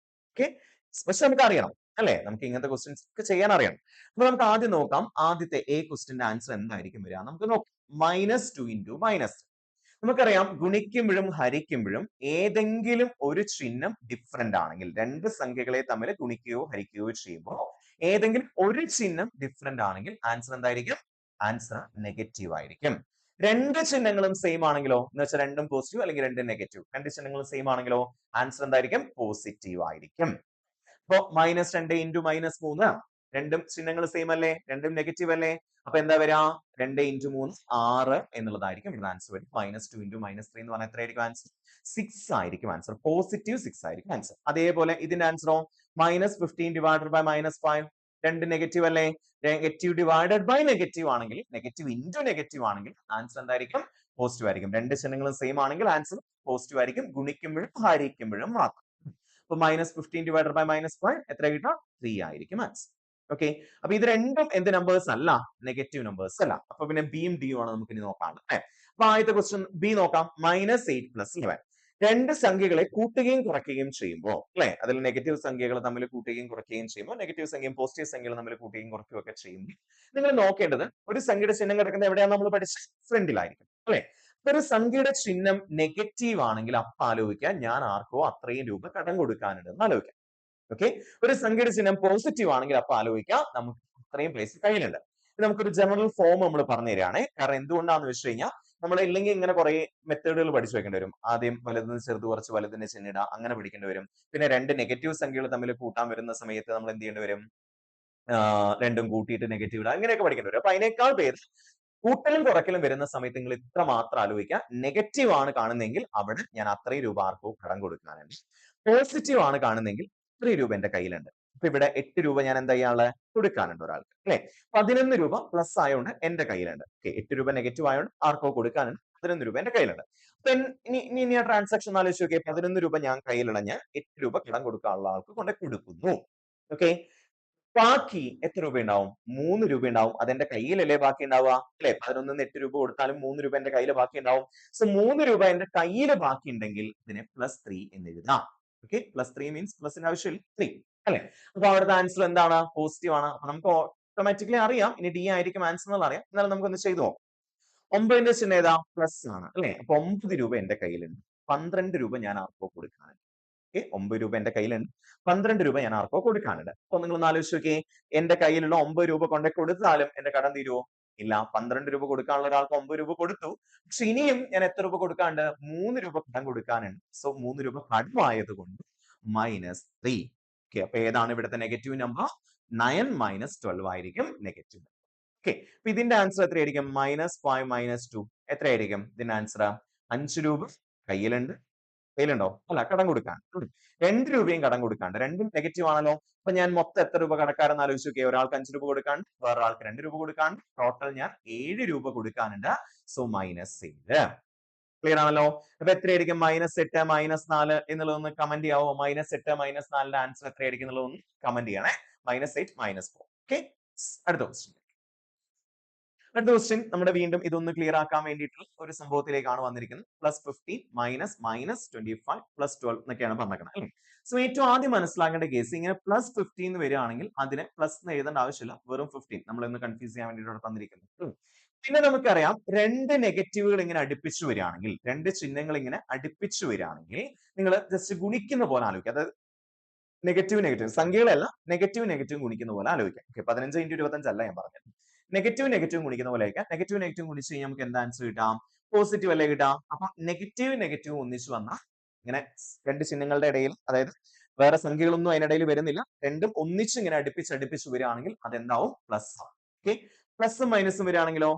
ഓക്കെ, പക്ഷെ നമുക്ക് അറിയണം അല്ലെ? നമുക്ക് ഇങ്ങനത്തെ ക്വസ്റ്റ്യൻസ് ഒക്കെ ചെയ്യാൻ അറിയണം. അപ്പൊ നമുക്ക് ആദ്യം നോക്കാം. ആദ്യത്തെ എ ക്വസ്റ്റ്യന്റെ ആൻസർ എന്തായിരിക്കും വരിക? നമുക്ക് നോക്കാം. -2 into -3. നമുക്കറിയാം ഗുണിക്കുമ്പോഴും ഹരിക്കുമ്പോഴും ഏതെങ്കിലും ഒരു ചിഹ്നം ഡിഫറെന്റ് ആണെങ്കിൽ രണ്ട് സംഖ്യകളെ തമ്മിൽ ഗുണിക്കുകയോ ഹരിക്കുകയോ ചെയ്യുമ്പോൾ ഏതെങ്കിലും ഒരു ചിഹ്നം ഡിഫറെന്റ് ആണെങ്കിൽ ആൻസർ എന്തായിരിക്കും? ആൻസർ നെഗറ്റീവ് ആയിരിക്കും. രണ്ട് ചിഹ്നങ്ങളും സെയിം ആണെങ്കിലോ എന്ന് വെച്ചാൽ രണ്ടും പോസിറ്റീവ് അല്ലെങ്കിൽ രണ്ടും നെഗറ്റീവ്, രണ്ട് ചിഹ്നങ്ങളും സെയിം ആണെങ്കിലോ ആൻസർ എന്തായിരിക്കും? പോസിറ്റീവ് ആയിരിക്കും. അപ്പോ -2 into -3 രണ്ടും ചിഹ്നങ്ങൾ സെയിം അല്ലേ? രണ്ടും നെഗറ്റീവ് അല്ലേ? അപ്പൊ എന്താ വരാ? 2 into 3 6 എന്നുള്ളതായിരിക്കും ഇവിടെ ആൻസർ വരും. -2 into -3 എന്ന് പറഞ്ഞാൽ എത്രയായിരിക്കും ആൻസർ? 6 ആയിരിക്കും ആൻസർ. പോസിറ്റീവ് 6 ആയിരിക്കും ആൻസർ. അതേപോലെ ഇതിന്റെ ആൻസറോ -15 divided by -5 രണ്ട് നെഗറ്റീവ് അല്ലേ? നെഗറ്റീവ് ഡിവൈഡഡ് ബൈ നെഗറ്റീവ് ആണെങ്കിൽ, നെഗറ്റീവ് ഇൻറ്റു നെഗറ്റീവ് ആണെങ്കിൽ ആൻസർ എന്തായിരിക്കും? പോസിറ്റീവ് ആയിരിക്കും. രണ്ട് ചിഹ്നങ്ങളും സെയിം ആണെങ്കിൽ ആൻസർ പോസിറ്റീവ് ആയിരിക്കും. ഗുണിക്കുമ്പോഴും ഹരിക്കുമ്പോഴും മാത്രം. അപ്പൊ -15 / എത്ര കിട്ടുക? 3 ആയിരിക്കും ആൻസർ. ഓക്കെ, അപ്പൊ ഇത് രണ്ടും എന്ത് നമ്പേഴ്സ് അല്ല? നെഗറ്റീവ് നമ്പേഴ്സ് അല്ല. അപ്പൊ പിന്നെ ബിയും ഡിയും ആണ് നമുക്ക് ഇനി നോക്കാം. അപ്പൊ ആദ്യത്തെ ക്വസ്റ്റ്യൻ ബി നോക്കാം. -8 + 11. രണ്ട് സംഖ്യകളെ കൂട്ടുകയും കുറയ്ക്കുകയും ചെയ്യുമ്പോൾ അല്ലെ, അതിൽ നെഗറ്റീവ് സംഖ്യകൾ തമ്മിൽ കൂട്ടുകയും കുറയ്ക്കുകയും ചെയ്യുമ്പോൾ, നെഗറ്റീവ് സംഖ്യയും പോസിറ്റീവ് സംഖ്യകളും തമ്മിൽ കൂട്ടുകയും കുറയ്ക്കുകയും ഒക്കെ ചെയ്യുമ്പോൾ നിങ്ങൾ നോക്കേണ്ടത് ഒരു സംഖ്യയുടെ ചിഹ്നം കിടക്കുന്നത് എവിടെയാണ് നമ്മൾ പഠിച്ചത്? ഫ്രണ്ടിലായിരിക്കും അല്ലെ. ഒരു സംഖ്യയുടെ ചിഹ്നം നെഗറ്റീവ് ആണെങ്കിൽ അപ്പൊ ആലോചിക്കാൻ ഞാൻ ആർക്കോ അത്രയും രൂപ കടം കൊടുക്കാനുണ്ടെന്ന് ആലോചിക്കാം. ഓക്കെ, ഒരു സംഖ്യയുടെ ചിഹ്നം പോസിറ്റീവ് ആണെങ്കിൽ അപ്പൊ ആലോചിക്കാം നമുക്ക് അത്രയും പൈസ കയ്യിലുണ്ട്. നമുക്കൊരു ജനറൽ ഫോം നമ്മൾ പറഞ്ഞു തരികയാണ്. കാരണം എന്തുകൊണ്ടാന്ന് വെച്ച് കഴിഞ്ഞാൽ നമ്മൾ ഇല്ലെങ്കിൽ ഇങ്ങനെ കുറെ മെത്തേഡുകൾ പഠിച്ചു വെക്കേണ്ടി വരും. ആദ്യം വലുതിന് ചെറുത് കുറച്ച് വലുതിന്റെ ചിഹ്നിട അങ്ങനെ പഠിക്കേണ്ടി വരും. പിന്നെ രണ്ട് നെഗറ്റീവ് സംഖ്യകൾ തമ്മിൽ കൂട്ടാൻ വരുന്ന സമയത്ത് നമ്മൾ എന്ത് ചെയ്യേണ്ടി വരും? രണ്ടും കൂട്ടിയിട്ട് നെഗറ്റീവ് ഇടുക, അങ്ങനെയൊക്കെ പഠിക്കേണ്ടി വരും. അപ്പൊ അതിനേക്കാൾ പേര് കൂട്ടലും കുറയ്ക്കലും വരുന്ന സമയത്ത് നിങ്ങൾ ഇത്ര മാത്രം ആലോചിക്കുക, നെഗറ്റീവ് ആണ് കാണുന്നെങ്കിൽ അവിടെ ഞാൻ അത്രയും രൂപ ആർക്കോ കടം കൊടുക്കാനുണ്ട്. പോസിറ്റീവ് ആണ് കാണുന്നെങ്കിൽ ഇത്രയും രൂപ എന്റെ കയ്യിലുണ്ട്. അപ്പൊ ഇവിടെ 8 രൂപ ഞാൻ എന്താ ചെയ്യാനുള്ള കൊടുക്കാനുണ്ട് ഒരാൾക്ക് അല്ലെ. 11 രൂപ പ്ലസ് ആയതുകൊണ്ട് എന്റെ കയ്യിലുണ്ട്. 8 രൂപ നെഗറ്റീവ് ആയതുകൊണ്ട് ആർക്കോ കൊടുക്കാനുണ്ട്, 11 രൂപ എന്റെ കയ്യിലുണ്ട്. അപ്പൊ ഇനി ആ ട്രാൻസാക്ഷൻ ആലോചിച്ച് നോക്കിയേ. 11 രൂപ ഞാൻ കയ്യിലുടഞ്ഞ് 8 രൂപ കടം കൊടുക്കാനുള്ള ആൾക്ക് കൊണ്ട് കൊടുക്കുന്നു. ഓക്കെ, ബാക്കി എത്ര രൂപ ഉണ്ടാവും? 3 രൂപ ഉണ്ടാവും. അതെന്റെ കയ്യിലല്ലേ ബാക്കി ഉണ്ടാവുക അല്ലെ. 11 8 രൂപ കൊടുത്താലും 3 രൂപ എന്റെ കയ്യിൽ ബാക്കി ഉണ്ടാവും. സോ 3 രൂപ എന്റെ കയ്യിൽ ബാക്കി ഉണ്ടെങ്കിൽ ഇതിനെ +3 എന്ന് എഴുതാം. ഓക്കെ, +3 മീൻസ് പ്ലസിന്റെ ആവശ്യമില്ല 3 അല്ലെ. അപ്പൊ അവിടുത്തെ ആൻസർ എന്താണ്? പോസിറ്റീവ് ആണ്. അപ്പൊ നമുക്ക് ഓട്ടോമാറ്റിക്കലി അറിയാം ഇനി ഡി ആയിരിക്കും ആൻസർ എന്നുള്ള അറിയാം. എന്നാലും നമുക്കൊന്ന് ചെയ്തു നോക്കാം. 9ന്റെ ചിഹ്നം ഏതാ? പ്ലസ് ആണ് അല്ലെ. അപ്പൊ 9 രൂപ എന്റെ കയ്യിലുണ്ട്. 12 രൂപ ഞാൻ ആർക്കോ കൊടുക്കാനുണ്ട്. 9 രൂപ എന്റെ കയ്യിലുണ്ട്, 12 രൂപ ഞാൻ ആർക്കോ കൊടുക്കാനുണ്ട്. അപ്പൊ നിങ്ങൾ ഒന്ന് ആലോചിച്ച് നോക്കിയേ, എന്റെ കയ്യിലുള്ള 9 രൂപ കൊണ്ട് കൊടുത്താലും എന്റെ കടം തീരുവോ? ഇല്ല. 12 രൂപ കൊടുക്കാനുള്ള ഒരാൾക്ക് 9 രൂപ കൊടുത്തു. പക്ഷെ ഇനിയും ഞാൻ എത്ര രൂപ കൊടുക്കാനുണ്ട്? 3 രൂപ കടം കൊടുക്കാനുണ്ട്. സോ 3 രൂപ കടമായത് കൊണ്ട് -3. ഓക്കെ, അപ്പൊ ഏതാണ് ഇവിടുത്തെ നെഗറ്റീവ് നമ്പർ? 9 - 12 ആയിരിക്കും നെഗറ്റീവ്. ഓക്കെ, അപ്പൊ ഇതിന്റെ ആൻസർ എത്രയായിരിക്കും? -5 - 2 എത്രയായിരിക്കും ഇതിന്റെ ആൻസർ? 5 രൂപ കയ്യിലുണ്ട്. കയ്യിലുണ്ടോ? അല്ല, കടം കൊടുക്കാൻ 2 രൂപയും കടം കൊടുക്കാണ്ട്. രണ്ടും നെഗറ്റീവ് ആണല്ലോ. അപ്പൊ ഞാൻ മൊത്തം എത്ര രൂപ കടക്കാരെന്ന് ആലോചിച്ച് നോക്കിയേ. ഒരാൾക്ക് 5 രൂപ കൊടുക്കാണ്ട്, വേറൊരാൾക്ക് 2 രൂപ കൊടുക്കാണ്ട്, ടോട്ടൽ ഞാൻ 7 രൂപ കൊടുക്കാനുണ്ട്. സോ -7. ക്ലിയർ ആണല്ലോ. അപ്പൊ എത്രയായിരിക്കും? -8 -4 എന്നുള്ളതൊന്ന് കമന്റ് ചെയ്യാവോ? -8 -4ന്റെ ആൻസർ എത്രയായിരിക്കും എന്നുള്ളതൊന്ന് കമന്റ് ചെയ്യണേ. -8 -4. ഓക്കെ, അടുത്ത ക്വസ്റ്റ്യൻ. അടുത്ത ക്വസ്റ്റ്യൻ നമ്മുടെ വീണ്ടും ഇതൊന്ന് ക്ലിയർ ആക്കാൻ വേണ്ടിയിട്ടുള്ള ഒരു സംഭവത്തിലേക്കാണ് വന്നിരിക്കുന്നത്. +15 -25 +12 എന്നൊക്കെയാണ് പറഞ്ഞേക്കുന്നത് അല്ലേ. സോ ഏറ്റവും ആദ്യം മനസ്സിലാക്കേണ്ട കേസ് ഇങ്ങനെ +15 എന്ന് വരികയാണെങ്കിൽ അതിനെ പ്ലസ് എന്ന് എഴുതേണ്ട ആവശ്യമില്ല, വെറും 15 നമ്മളൊന്ന് കൺഫ്യൂസ് ചെയ്യാൻ വേണ്ടിയിട്ട് തന്നിരിക്കുന്നത്. പിന്നെ നമുക്കറിയാം രണ്ട് നെഗറ്റീവുകൾ ഇങ്ങനെ അടുപ്പിച്ചു വരികയാണെങ്കിൽ, രണ്ട് ചിഹ്നങ്ങൾ ഇങ്ങനെ അടുപ്പിച്ചു വരികയാണെങ്കിൽ നിങ്ങൾ ജസ്റ്റ് ഗുണിക്കുന്ന പോലെ ആലോചിക്കുക. അതായത് നെഗറ്റീവ് സംഖ്യകളല്ല, നെഗറ്റീവ് ഗുണിക്കുന്ന പോലെ ആലോചിക്കാം. ഓക്കെ, 15 × 25 അല്ല ഞാൻ പറഞ്ഞത്. നെഗറ്റീവ് ഗുണിക്കുന്ന പോലെ ആയിരിക്കാം. നെഗറ്റീവ് ഗുണിച്ച് കഴിഞ്ഞാൽ നമുക്ക് എന്താ ആൻസർ കിട്ടാം? പോസിറ്റീവ് അല്ലേ കിട്ടാം. അപ്പൊ നെഗറ്റീവ് ഒന്നിച്ച് വന്നാൽ ഇങ്ങനെ രണ്ട് ചിഹ്നങ്ങളുടെ ഇടയിൽ, അതായത് വേറെ സംഖ്യകളൊന്നും അതിനിടയിൽ വരുന്നില്ല, രണ്ടും ഒന്നിച്ച് ഇങ്ങനെ അടുപ്പിച്ച് വരികയാണെങ്കിൽ അതെന്താവും? പ്ലസ് ആവും. ഓക്കെ, പ്ലസും മൈനസും വരികയാണെങ്കിലോ?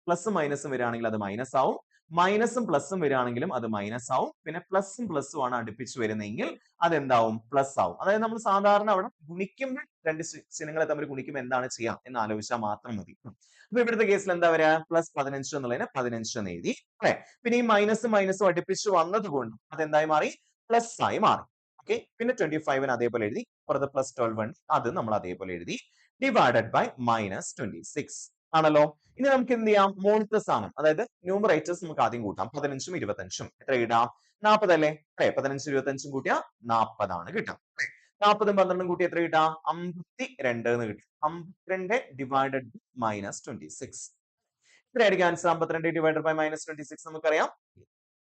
പ്ലസും മൈനസും വരികയാണെങ്കിൽ അത് മൈനസ് ആവും. മൈനസും പ്ലസും വരികയാണെങ്കിലും അത് മൈനസ് ആവും. പിന്നെ പ്ലസും ആണ് അടുപ്പിച്ച് വരുന്നതെങ്കിൽ അതെന്താവും? പ്ലസ് ആവും. അതായത് നമ്മൾ സാധാരണ അവിടെ ഗുണിക്കുമ്പോൾ രണ്ട് ചിഹ്നങ്ങളെ തമ്മിൽ ഗുണിക്കുമ്പോൾ എന്താണ് ചെയ്യാം എന്ന് ആലോചിച്ചാൽ മാത്രം മതി. അപ്പൊ ഇവിടുത്തെ കേസിൽ എന്താ വരിക? +15 എന്നുള്ളതിനെ 15 എന്ന് എഴുതി അല്ലെ. പിന്നെ ഈ മൈനസും അടുപ്പിച്ച് വന്നത് കൊണ്ട് അതെന്തായി മാറി? പ്ലസ് ആയി മാറി. ഓക്കെ, പിന്നെ 25 അതേപോലെ എഴുതി. പുറത്ത് +12 ഉണ്ട്, അത് നമ്മൾ അതേപോലെ എഴുതി. ഡിവൈഡഡ് ബൈ -26 ആണല്ലോ. ഇനി നമുക്ക് എന്ത് ചെയ്യാം? മോളത്തെ സ്ഥാനം, അതായത് ന്യൂമറേറ്റേഴ്സ് നമുക്ക് ആദ്യം കൂട്ടാം. 15ഉം 25ഉം എത്ര ഇടാം? 40 അല്ലേ. 15 25ഉം കൂട്ടിയാൽ 40 ആണ് കിട്ടാം. 40ഉം 12ഉം കൂട്ടി എത്ര കിട്ടാം? 52 എന്ന് കിട്ടും. 52 ഡിവൈഡഡ് -26 എത്രയായിരിക്കും ആൻസർ? 52 ഡിവൈഡഡ് ബൈ -26 നമുക്കറിയാം.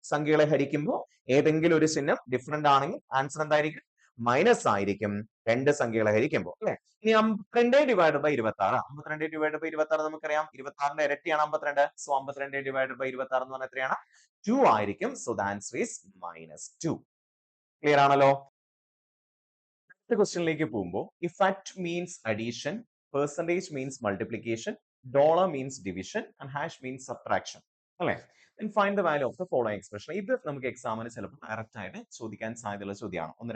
സംഖ്യകളെ ഹരിക്കുമ്പോൾ ഏതെങ്കിലും ഒരു ചിഹ്നം ഡിഫറന്റ് ആണെങ്കിൽ ആൻസർ എന്തായിരിക്കും? മൈനസ് ആയിരിക്കും, രണ്ട് സംഖ്യകളെ ഹരിക്കുമ്പോൾ അല്ലെ. ഇനി 52 ഡിവൈഡ് ബൈ 26. 52 ഡിവൈഡ് ബൈ 26 നമുക്കറിയാം 26ന്റെ ഇരട്ടിയാണ് 52. സോ 52 ഡിവൈഡ് ബൈ 26 എന്ന് പറഞ്ഞാൽ എത്രയാണ്? 2 ആയിരിക്കും. So the answer is -2. Clear ആണല്ലോ. അടുത്ത ക്വസ്റ്റ്യനിലേക്ക് പോകുമ്പോൾ if at means addition, percentage means multiplication, dollar means division and hash means subtraction അല്ലെ. then find the value of the following expression. ഇത് നമുക്ക് എക്സാമിന് ചിലപ്പോൾ ഡയറക്റ്റ് ആയിട്ട് ചോദിക്കാൻ സാധ്യതയുള്ള ചോദ്യമാണ്. ഒന്ന്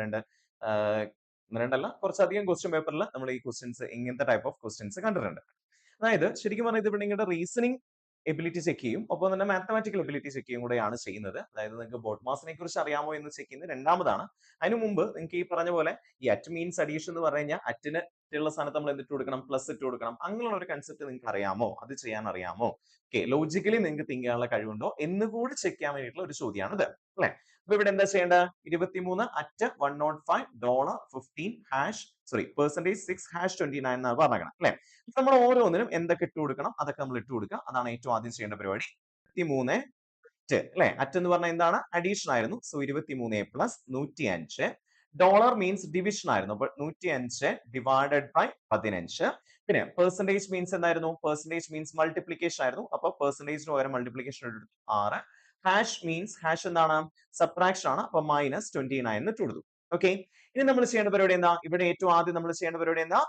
രണ്ടല്ല, കുറച്ചധികം ക്വസ്റ്റ്യൻ പേപ്പറിൽ നമ്മൾ ഈ ക്വസ്റ്റ്യൻസ് ഇങ്ങനത്തെ ടൈപ്പ് ഓഫ് ക്വസ്റ്റ്യൻസ് കണ്ടിട്ടുണ്ട്. അതായത് ശരിക്കും പറഞ്ഞാൽ ഇത് ഇവിടെ നിങ്ങളുടെ റീസണിങ് എബിലിറ്റി ചെക്ക് ചെയ്യും, ഒപ്പം തന്നെ മാത്തമാറ്റിക്കൽ എബിലിറ്റി ചെക്ക് ചെയ്യും കൂടെയാണ് ചെയ്യുന്നത്. അതായത് നിങ്ങൾക്ക് ബോട്ട് മാസിനെ കുറിച്ച് അറിയാമോ എന്ന് ചെക്ക് ചെയ്യുന്നത് രണ്ടാമതാണ്. അതിനു മുമ്പ് നിങ്ങൾക്ക് ഈ പറഞ്ഞ പോലെ ഈ അറ്റ് മീൻസ് അഡീഷൻ എന്ന് പറഞ്ഞു കഴിഞ്ഞാൽ അറ്റിന് ഉള്ള സ്ഥാനത്ത് നമ്മൾ എന്തിട്ട് കൊടുക്കണം, പ്ലസ് ഇട്ട് കൊടുക്കണം. അങ്ങനെയുള്ള ഒരു കൺസെപ്റ്റ് നിങ്ങൾക്ക് അറിയാമോ, അത് ചെയ്യാൻ അറിയാമോ, ഓക്കെ, ലോജിക്കലി നിങ്ങൾക്ക് തിങ്ക് ചെയ്യാനുള്ള കഴിവുണ്ടോ എന്ന് കൂടി ചെക്ക് ചെയ്യാൻ വേണ്ടിയിട്ടുള്ള ഒരു ചോദ്യമാണ് ഇത്, അല്ലെ? അപ്പൊ ഇവിടെ എന്താ ചെയ്യേണ്ടത്? 23 അറ്റ് $105.15#6#29 എന്നാണ് പറഞ്ഞേക്കണം, അല്ലെ? നമ്മൾ ഓരോന്നിനും എന്തൊക്കെ ഇട്ട് കൊടുക്കണം അതൊക്കെ നമ്മൾ ഇട്ട് കൊടുക്കുക. അതാണ് ഏറ്റവും ആദ്യം ചെയ്യേണ്ട പരിപാടി. 23 അറ്റ്, അല്ലെ? അറ്റ് എന്ന് പറഞ്ഞാൽ എന്താണ്? അഡീഷൻ ആയിരുന്നു. So 23 plus 105. Dollar means division ആയിരുന്നു. അപ്പോൾ 105 ഡിവൈഡഡ് ബൈ 15. പിന്നെ പെർസെന്റേജ് മീൻസ് എന്തായിരുന്നു? പെർസെന്റേജ് മീൻസ് മൾട്ടിപ്ലിക്കേഷൻ ആയിരുന്നു. അപ്പൊ പെർസെന്റേജിന് പകരം മൾട്ടിപ്ലിക്കേഷൻ എടുത്തു 6. ഹാഷ് മീൻസ് ഹാഷ് എന്താണ്? സബ്ട്രാക്ഷൻ ആണ്. അപ്പൊ -29 എന്ന് ഇട്ട് കൊടുത്തു. ഓക്കെ, ഇനി നമ്മൾ ചെയ്യേണ്ട പരിപാടി എന്താ? ഇവിടെ ഏറ്റവും ആദ്യം നമ്മൾ ചെയ്യേണ്ട പരിപാടി എന്താ?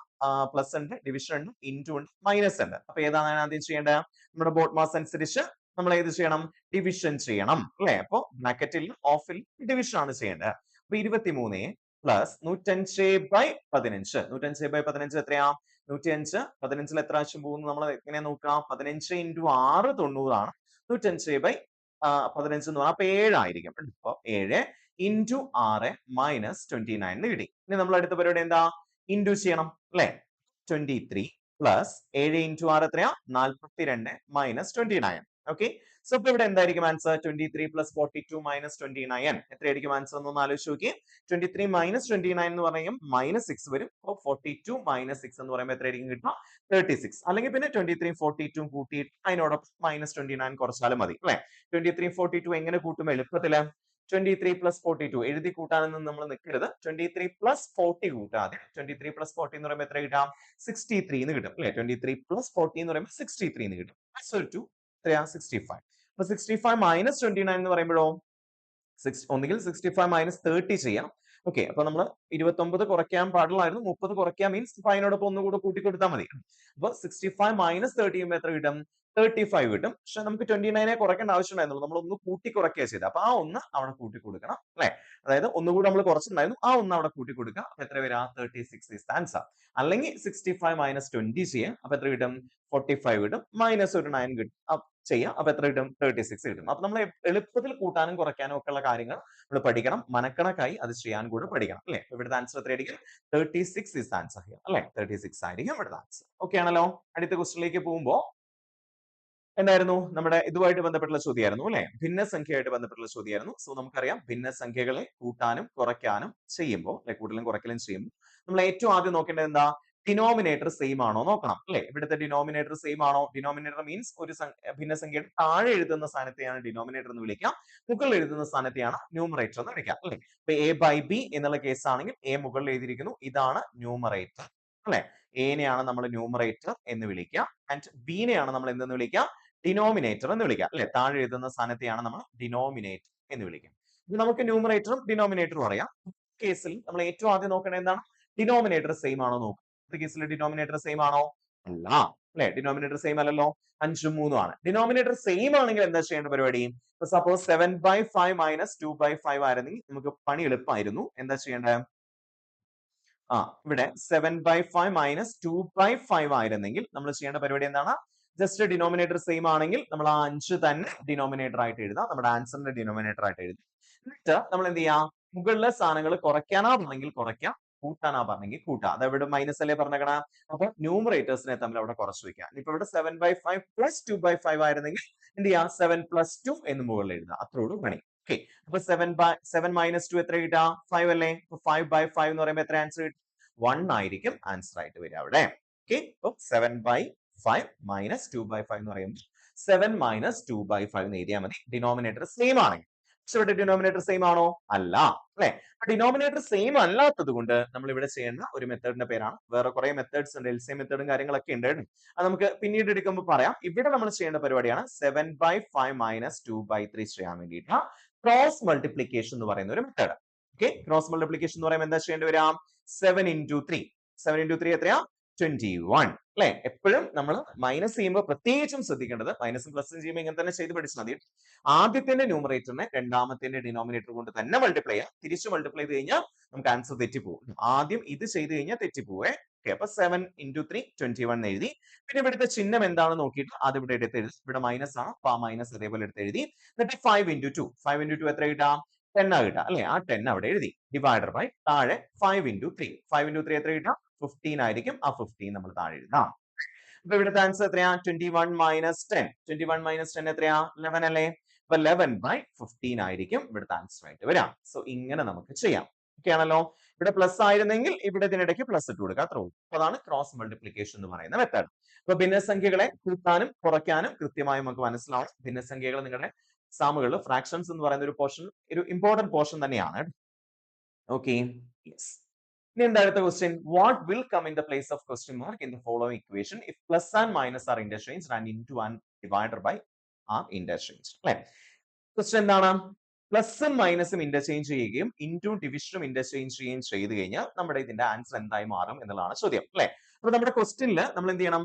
പ്ലസ് ഉണ്ട്, ഡിവിഷൻ ഉണ്ട്, ഇൻറ്റു ഉണ്ട്, മൈനസ് ഉണ്ട്. അപ്പൊ ഏതാണ് ആദ്യം ചെയ്യേണ്ടത്? നമ്മുടെ ബോട്ട് മാസ് അനുസരിച്ച് നമ്മൾ ഏത് ചെയ്യണം? ഡിവിഷൻ ചെയ്യണം, അല്ലെ? അപ്പൊ ബ്രാക്കറ്റിൽ ഓഫിൽ ഡിവിഷൻ ആണ് ചെയ്യേണ്ടത്. അപ്പൊ 23 പ്ലസ് 105/15. 105/15 എത്രയാ? 105 15ൽ എത്ര പ്രാവശ്യം പോകുന്നു നമ്മൾ എങ്ങനെയാ നോക്കാം? 15 × 6 90 ആണ്. 105/15 എന്ന് പറഞ്ഞാൽ അപ്പൊ 7 ആയിരിക്കും. അപ്പൊ 7 × 6 -29 എന്ന് കിട്ടി. ഇനി നമ്മൾ അടുത്ത പരിപാടി എന്താ? ഇൻറ്റു ചെയ്യണം, അല്ലെ? 23 പ്ലസ് 7 × 6 എത്രയാ? 42 -29. ഓക്കെ, സോ ഇപ്പൊ ഇവിടെ എന്തായിരിക്കും ആൻസർ? 23 പ്ലസ് 42 -29 എത്രയായിരിക്കും ആൻസർ എന്നൊന്ന് ആലോചിച്ച് നോക്കി. 23 -29 എന്ന് പറയുമ്പോൾ -6 വരും. അപ്പൊ 42 - 6 എന്ന് പറയുമ്പോൾ എത്രയായിരിക്കും കിട്ടുക? 36. അല്ലെങ്കിൽ പിന്നെ 23 42 കൂട്ടിയിട്ട് അതിനോടൊപ്പം -29 കുറച്ചാലും മതി, അല്ലെ? 23 42 എങ്ങനെ കൂട്ടും എളുപ്പത്തില്? 23 പ്ലസ് 42 എഴുതി കൂട്ടാനൊന്നും നമ്മൾ നിൽക്കരുത്. 23 പ്ലസ് 40 കൂട്ടാതെ 23 പ്ലസ് 40 എന്ന് പറയുമ്പോൾ എത്ര കിട്ടാം? 63 എന്ന് കിട്ടും, അല്ലെ? 23 പ്ലസ് 40 എന്ന് പറയുമ്പോൾ 63 എന്ന് കിട്ടും. എത്രയാ? 65. അപ്പൊ 65 -29 എന്ന് പറയുമ്പോഴോ ഒന്നുകിൽ 65 - 30 ചെയ്യാം. ഓക്കെ, അപ്പൊ നമ്മൾ 29 കുറയ്ക്കാൻ പാടില്ലായിരുന്നു, 30 കുറയ്ക്കാൻ മീൻസ് അതിനോടൊപ്പം ഒന്നുകൂടെ കൂട്ടി കൊടുത്താൽ മതി. അപ്പൊ 65 - 30 ചെയ്യുമ്പോൾ എത്ര കിട്ടും? 35 കിട്ടും. പക്ഷെ നമുക്ക് 29 കുറയ്ക്കേണ്ട ആവശ്യമുണ്ടായിരുന്നുള്ളൂ, നമ്മൾ ഒന്ന് കൂട്ടി കുറയ്ക്കുക ചെയ്തത്. അപ്പൊ ആ ഒന്ന് അവിടെ കൂട്ടി കൊടുക്കണം, അല്ലെ? അതായത് ഒന്നുകൂടി നമ്മൾ കുറച്ചിട്ടുണ്ടായിരുന്നു, ആ ഒന്ന് അവിടെ കൂട്ടി കൊടുക്കുക. അപ്പൊ എത്ര വരാ? 36 is the answer. അല്ലെങ്കിൽ 65 - 20 ചെയ്യാം. അപ്പൊ എത്ര കിട്ടും? 45 കിട്ടും. മൈനസ് ഒരു 9 കിട്ടും ചെയ്യാം. അപ്പൊ എത്ര കിട്ടും? 36 കിട്ടും. അപ്പൊ നമ്മൾ എളുപ്പത്തിൽ കൂട്ടാനും കുറയ്ക്കാനും ഒക്കെ ഉള്ള കാര്യങ്ങൾ നമ്മൾ പഠിക്കണം. മനക്കണക്കായി അത് ചെയ്യാൻ കൂടെ പഠിക്കണം, അല്ലെ? ഇവിടുത്തെ ആൻസർ എത്രയായിരിക്കും? 36 is the answer here, അല്ലെ? 36 ആയിരിക്കും ഇവിടുത്തെ ആൻസർ. ഓക്കെ ആണല്ലോ? അടുത്ത ക്വസ്റ്റിലേക്ക് പോകുമ്പോ എന്തായിരുന്നു? നമ്മുടെ ഇതുമായിട്ട് ബന്ധപ്പെട്ടുള്ള ചോദ്യമായിരുന്നു, അല്ലെ? ഭിന്നസംഖ്യയായിട്ട് ബന്ധപ്പെട്ടുള്ള ചോദ്യമായിരുന്നു. സോ നമുക്കറിയാം ഭിന്നസംഖ്യകളെ കൂട്ടാനും കുറയ്ക്കാനും ചെയ്യുമ്പോൾ, അല്ലെ, കൂട്ടലും കുറയ്ക്കലും ചെയ്യുമ്പോൾ നമ്മൾ ഏറ്റവും ആദ്യം നോക്കേണ്ടത് എന്താ? ഡിനോമിനേറ്റർ സെയിം ആണോ നോക്കണം, അല്ലെ? ഇവിടുത്തെ ഡിനോമിനേറ്റർ സെയിം ആണോ? ഡിനോമിനേറ്റർ മീൻസ് ഒരു ഭിന്നസംഖ്യയുടെ താഴെ എഴുതുന്ന സ്ഥാനത്തെയാണ് ഡിനോമിനേറ്റർ എന്ന് വിളിക്കാം, മുകളിൽ എഴുതുന്ന സ്ഥാനത്തെയാണ് ന്യൂമറേറ്റർ എന്ന് വിളിക്കാം, അല്ലെ? ഇപ്പൊ A/B എന്നുള്ള കേസ് ആണെങ്കിൽ A മുകളിൽ എഴുതിയിരിക്കുന്നു, ഇതാണ് ന്യൂമറേറ്റർ, അല്ലെ? എനെയാണ് നമ്മൾ ന്യൂമറേറ്റർ എന്ന് വിളിക്കുക, ആൻഡ് ബിനെയാണ് നമ്മൾ എന്തെന്ന് വിളിക്കുക? ഡിനോമിനേറ്റർ എന്ന് വിളിക്കുക, അല്ലെ? താഴെ എഴുതുന്ന സ്ഥാനത്തെയാണ് നമ്മൾ ഡിനോമിനേറ്റർ എന്ന് വിളിക്കുക. ഇത് നമുക്ക് ന്യൂമറേറ്ററും ഡിനോമിനേറ്ററും അറിയാം. കേസിൽ നമ്മൾ ഏറ്റവും ആദ്യം നോക്കേണ്ടത് എന്താണ്? ഡിനോമിനേറ്റർ സെയിം ആണോ നോക്കുക. കേസിൽ ഡിനോമിനേറ്റർ സെയിം ആണോ? അല്ല, അല്ലെ? ഡിനോമിനേറ്റർ സെയിം അല്ലല്ലോ, 5ഉം 3ഉം ആണ്. ഡിനോമിനേറ്റർ സെയിം ആണെങ്കിൽ എന്താ ചെയ്യേണ്ട പരിപാടി? സപ്പോസ് 7/5 - 2/5 ആയിരുന്നെങ്കിൽ നമുക്ക് പണി എളുപ്പമായിരുന്നു. എന്താ ചെയ്യേണ്ടത്? ഇവിടെ 7/5 - 2/5 ആയിരുന്നെങ്കിൽ നമ്മൾ ചെയ്യേണ്ട പരിപാടി എന്താണ്? ജസ്റ്റ് ഡിനോമിനേറ്റർ സെയിം ആണെങ്കിൽ നമ്മൾ ആ 5 തന്നെ ഡിനോമിനേറ്റർ ആയിട്ട് എഴുതാം, നമ്മുടെ ആൻസറിന്റെ ഡിനോമിനേറ്റർ ആയിട്ട് എഴുതാം. എന്നിട്ട് നമ്മൾ എന്ത് ചെയ്യാം? മുകളിലെ സ്ഥാനങ്ങൾ കുറയ്ക്കാനാ പറഞ്ഞെങ്കിൽ കുറയ്ക്കാം, കൂട്ടാനാ പറഞ്ഞെങ്കിൽ കൂട്ടാം. അത് ഇവിടെ മൈനസ് അല്ലേ പറഞ്ഞേക്കണ? അപ്പൊ ന്യൂമറേറ്റേഴ്സിനെ തമ്മിൽ അവിടെ കുറച്ച് വെക്കാം. ഇപ്പൊ ഇവിടെ 7/5 പ്ലസ് 2/5 ആയിരുന്നെങ്കിൽ എന്ത് ചെയ്യാം? 7 + 2 എന്ന് മുകളിൽ എഴുതാം. അത്രയോട് പണി. ഓക്കെ, അപ്പൊ 7 - 2 എത്ര കിട്ടാ? 5 അല്ലേ? 5/5 എന്ന് പറയുമ്പോൾ എത്ര ആൻസർ കിട്ടും? 1 ആയിരിക്കും ആൻസർ ആയിട്ട് വരിക അവിടെ. ഓക്കെ, അപ്പൊ 7/5 - 2/5 എന്ന് പറയുമ്പോൾ 7 - 2/5 എന്ന് എഴുതിയാൽ മതി, ഡിനോമിനേറ്റർ സെയിം ആണെങ്കിൽ. പക്ഷെ ഇവിടെ ഡിനോമിനേറ്റർ സെയിം ആണോ? അല്ല, അല്ലെ? ഡിനോമിനേറ്റർ സെയിം അല്ലാത്തത് കൊണ്ട് നമ്മൾ ഇവിടെ ചെയ്യേണ്ട ഒരു മെത്തേഡിന്റെ പേരാണ്, വേറെ കുറെ മെത്തേഡ്സ് ഉണ്ട്, എൽസിഎം മെത്തേഡും കാര്യങ്ങളൊക്കെ ഉണ്ട്, അത് നമുക്ക് പിന്നീട് എടുക്കുമ്പോൾ പറയാം. ഇവിടെ നമ്മൾ ചെയ്യേണ്ട പരിപാടിയാണ് 7/5 - 2/3 ചെയ്യാൻ വേണ്ടിയിട്ട് ക്രോസ് മൾട്ടിപ്ലിക്കേഷൻ എന്ന് പറയുന്ന ഒരു മെത്തേഡ്. ഓക്കെ, ക്രോസ് മൾട്ടിപ്ലിക്കേഷൻ എന്ന് പറയുമ്പോൾ എന്താ ചെയ്യേണ്ടി വരാം? 7 × 3. 7 × 3 എത്രയാ? 21, അല്ലെ? എപ്പോഴും നമ്മൾ മൈനസ് ചെയ്യുമ്പോൾ പ്രത്യേകിച്ചും ശ്രദ്ധിക്കേണ്ടത്, മൈനസും പ്ലസും ചെയ്യുമ്പോൾ ഇങ്ങനെ തന്നെ ചെയ്ത് പഠിച്ചാൽ മതി. ആദ്യത്തിന്റെ ന്യൂമറേറ്ററിനെ രണ്ടാമത്തിന്റെ ഡിനോമിനേറ്റർ കൊണ്ട് തന്നെ മൾട്ടിപ്ലൈ ചെയ്യാം. തിരിച്ചു മൾട്ടിപ്ലൈ ചെയ്ത് കഴിഞ്ഞാൽ നമുക്ക് ആൻസർ തെറ്റിപ്പോകും. ആദ്യം ഇത് ചെയ്ത് കഴിഞ്ഞാൽ തെറ്റിപ്പോവേ. ഓക്കെ, അപ്പൊ 7 into 3 21 എഴുതി. പിന്നെ ഇവിടുത്തെ ചിഹ്നം എന്താണെന്ന് നോക്കിയിട്ട് അത് ഇവിടെ എടുത്ത് എഴുതി. ഇവിടെ മൈനസ് ആണ്, അപ്പൊ ആ മൈനസ് അതേപോലെ എടുത്ത് എഴുതി. എന്നിട്ട് 5 into 2 എത്ര കിട്ടാം? 10 ആ കിട്ടാം അല്ലെ? ആ 10 അവിടെ എഴുതി. ഡിവൈഡർ ബൈ താഴെ 5 into 3 എത്ര കിട്ടാം? 15 ആയിരിക്കും. ആ 15 നമ്മൾ താഴെ എഴുതാം. അപ്പൊ ഇവിടുത്തെ ആൻസർ എത്രയാ? 21 minus 10. 21 minus 10 എത്രയാ? 11 അല്ലേ? അപ്പൊ 11 by 15 ആയിരിക്കും ഇവിടുത്തെ ആൻസർ ആയിട്ട് വരാം. സോ ഇങ്ങനെ നമുക്ക് ചെയ്യാം. ഓക്കെ ആണല്ലോ? ഇവിടെ പ്ലസ് ആയിരുന്നെങ്കിൽ ഇവിടെ ഇതിനിടയ്ക്ക് പ്ലസ് ഇട്ട് കൊടുക്കുക, അത്രേ ഉള്ളൂ. അതാണ് ക്രോസ് മൾട്ടിപ്ലിക്കേഷൻ എന്ന് പറയുന്ന മെത്തേഡ്. അപ്പൊ ഭിന്നസംഖ്യകളെ കൂട്ടാനും കുറയ്ക്കാനും കൃത്യമായി നമുക്ക് മനസ്സിലാവും. ഭിന്നസംഖ്യകൾ നിങ്ങളുടെ എക്സാമുകളിൽ ഫ്രാക്ഷൻസ് എന്ന് പറയുന്ന ഒരു പോർഷൻ, ഒരു ഇമ്പോർട്ടന്റ് പോർഷൻ തന്നെയാണ്. Okay, yes. ഇനി എന്താ അടുത്ത question? What will come in the place of question mark in the following equation if plus and minus are interchange and into and divided by are interchange? അല്ലെ, question എന്താണ്? പ്ലസും മൈനസും interchange ചെയ്യുകയും into ഡിവിഷനും ഇന്റർചേഞ്ച് ചെയ്യുകയും ചെയ്ത് കഴിഞ്ഞാൽ നമ്മുടെ ഇതിന്റെ ആൻസർ എന്തായി മാറും എന്നുള്ളതാണ് ചോദ്യം. അല്ലെ, അപ്പൊ നമ്മുടെ ക്വസ്റ്റ്യനിൽ നമ്മൾ എന്ത് ചെയ്യണം?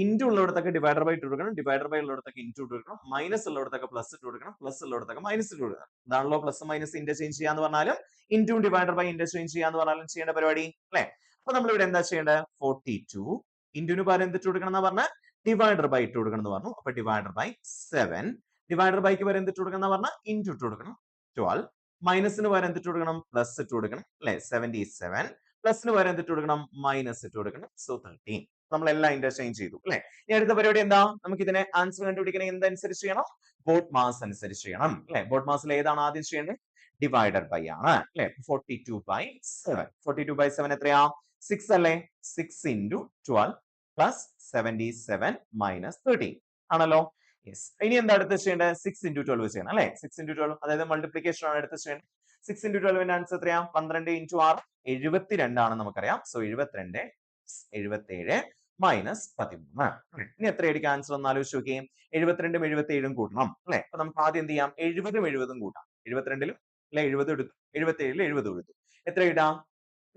ഇൻടു ഉള്ളിടത്തൊക്കെ ഡിവൈഡർ ബൈ ഇട്ട് കൊടുക്കണം, ഡിവൈഡർ ബൈ ഉള്ളിടത്തൊക്കെ ഇൻടു ഇട്ട് കൊടുക്കണം, മൈനസ് ഉള്ളിടത്തൊക്കെ പ്ലസ് ഇട്ട് കൊടുക്കണം, പ്ലസ് ഉള്ളിടത്തൊക്കെ മൈനസ് ഇട്ട് കൊടുക്കണം. ഇതാണല്ലോ പ്ലസ് മൈനസ് ഇന്റർചേഞ്ച് ചെയ്യാന്ന് പറഞ്ഞാലും ഇൻടു ഡിവൈഡർ ബൈ ഇന്റർചേഞ്ച് ചെയ്യാന്ന് പറഞ്ഞാലും ചെയ്യേണ്ട പരിപാടി. അല്ലെ, അപ്പൊ നമ്മൾ ഇവിടെ എന്താ ചെയ്യേണ്ടത്? 42 ഇൻടുവിന് പകരം എന്തിട്ട് കൊടുക്കണം എന്ന് പറഞ്ഞാൽ ഡിവൈഡർ ബൈ ഇട്ട് കൊടുക്കണം എന്ന് പറഞ്ഞു. അപ്പൊ ഡിവൈഡർ ബൈ 7, ഡിവൈഡർ ബൈക്ക് പകരം എന്തിട്ട് കൊടുക്കണം എന്ന് പറഞ്ഞാൽ ഇൻടു ഇട്ട് കൊടുക്കണം. 12 മൈനസിന് പകരം എന്തിട്ട് കൊടുക്കണം? പ്ലസ് ഇട്ട് കൊടുക്കണം. അല്ലെ, 77 പ്ലസിന് പകരം എന്തിട്ട് കൊടുക്കണം? മൈനസ് ഇട്ട് കൊടുക്കണം. സോ 13. നമ്മളെല്ലാം ഇന്റർചേഞ്ച് ചെയ്തു. അല്ലെ, ഇനി അടുത്ത പരിപാടി എന്താ? നമുക്ക് ഇതിനെ ആൻസർ കണ്ടുപിടിക്കണേ എന്തനുസരിച്ച് ചെയ്യണം? ബോട്ട് മാസ് അനുസരിച്ച് ചെയ്യണം. അല്ലെ, ബോട്ട് മാസിൽ ഏതാണ് ആദ്യം ചെയ്യേണ്ടത്? ഡിവൈഡഡ് ബൈ ആണ്. അല്ലെ, 42 by 7 എത്രയാ? 6 അല്ലേ? 6 into 12 plus 77 minus 13 ആണല്ലോ. യെസ്, ഇനി എന്താ അടുത്ത് ചെയ്യേണ്ടത്? 6 into 12 ചെയ്യണം. അല്ലെ, 6 into 12 അതായത് മൾട്ടിപ്ലിക്കേഷൻ ആണ് അടുത്ത് ചെയ്യേണ്ടത്. 6 into 12 ആൻസർ എത്രയാ? 12 into 6 72 ആണെന്ന് നമുക്കറിയാം. So 72 77 minus 13. ഇനി എത്രയായിരിക്കും ആൻസർ ഒന്ന് ആലോചിച്ച് നോക്കിയും. 72ഉം 77ഉം കൂട്ടണം. അല്ലെ, അപ്പൊ നമുക്ക് ആദ്യം എന്ത് ചെയ്യാം? 70ഉം 70ഉം കൂട്ടാം. 72ലും അല്ലെ 70 എടുത്തു, 77ൽ 70 എടുത്തു. എത്ര കിട്ടാം?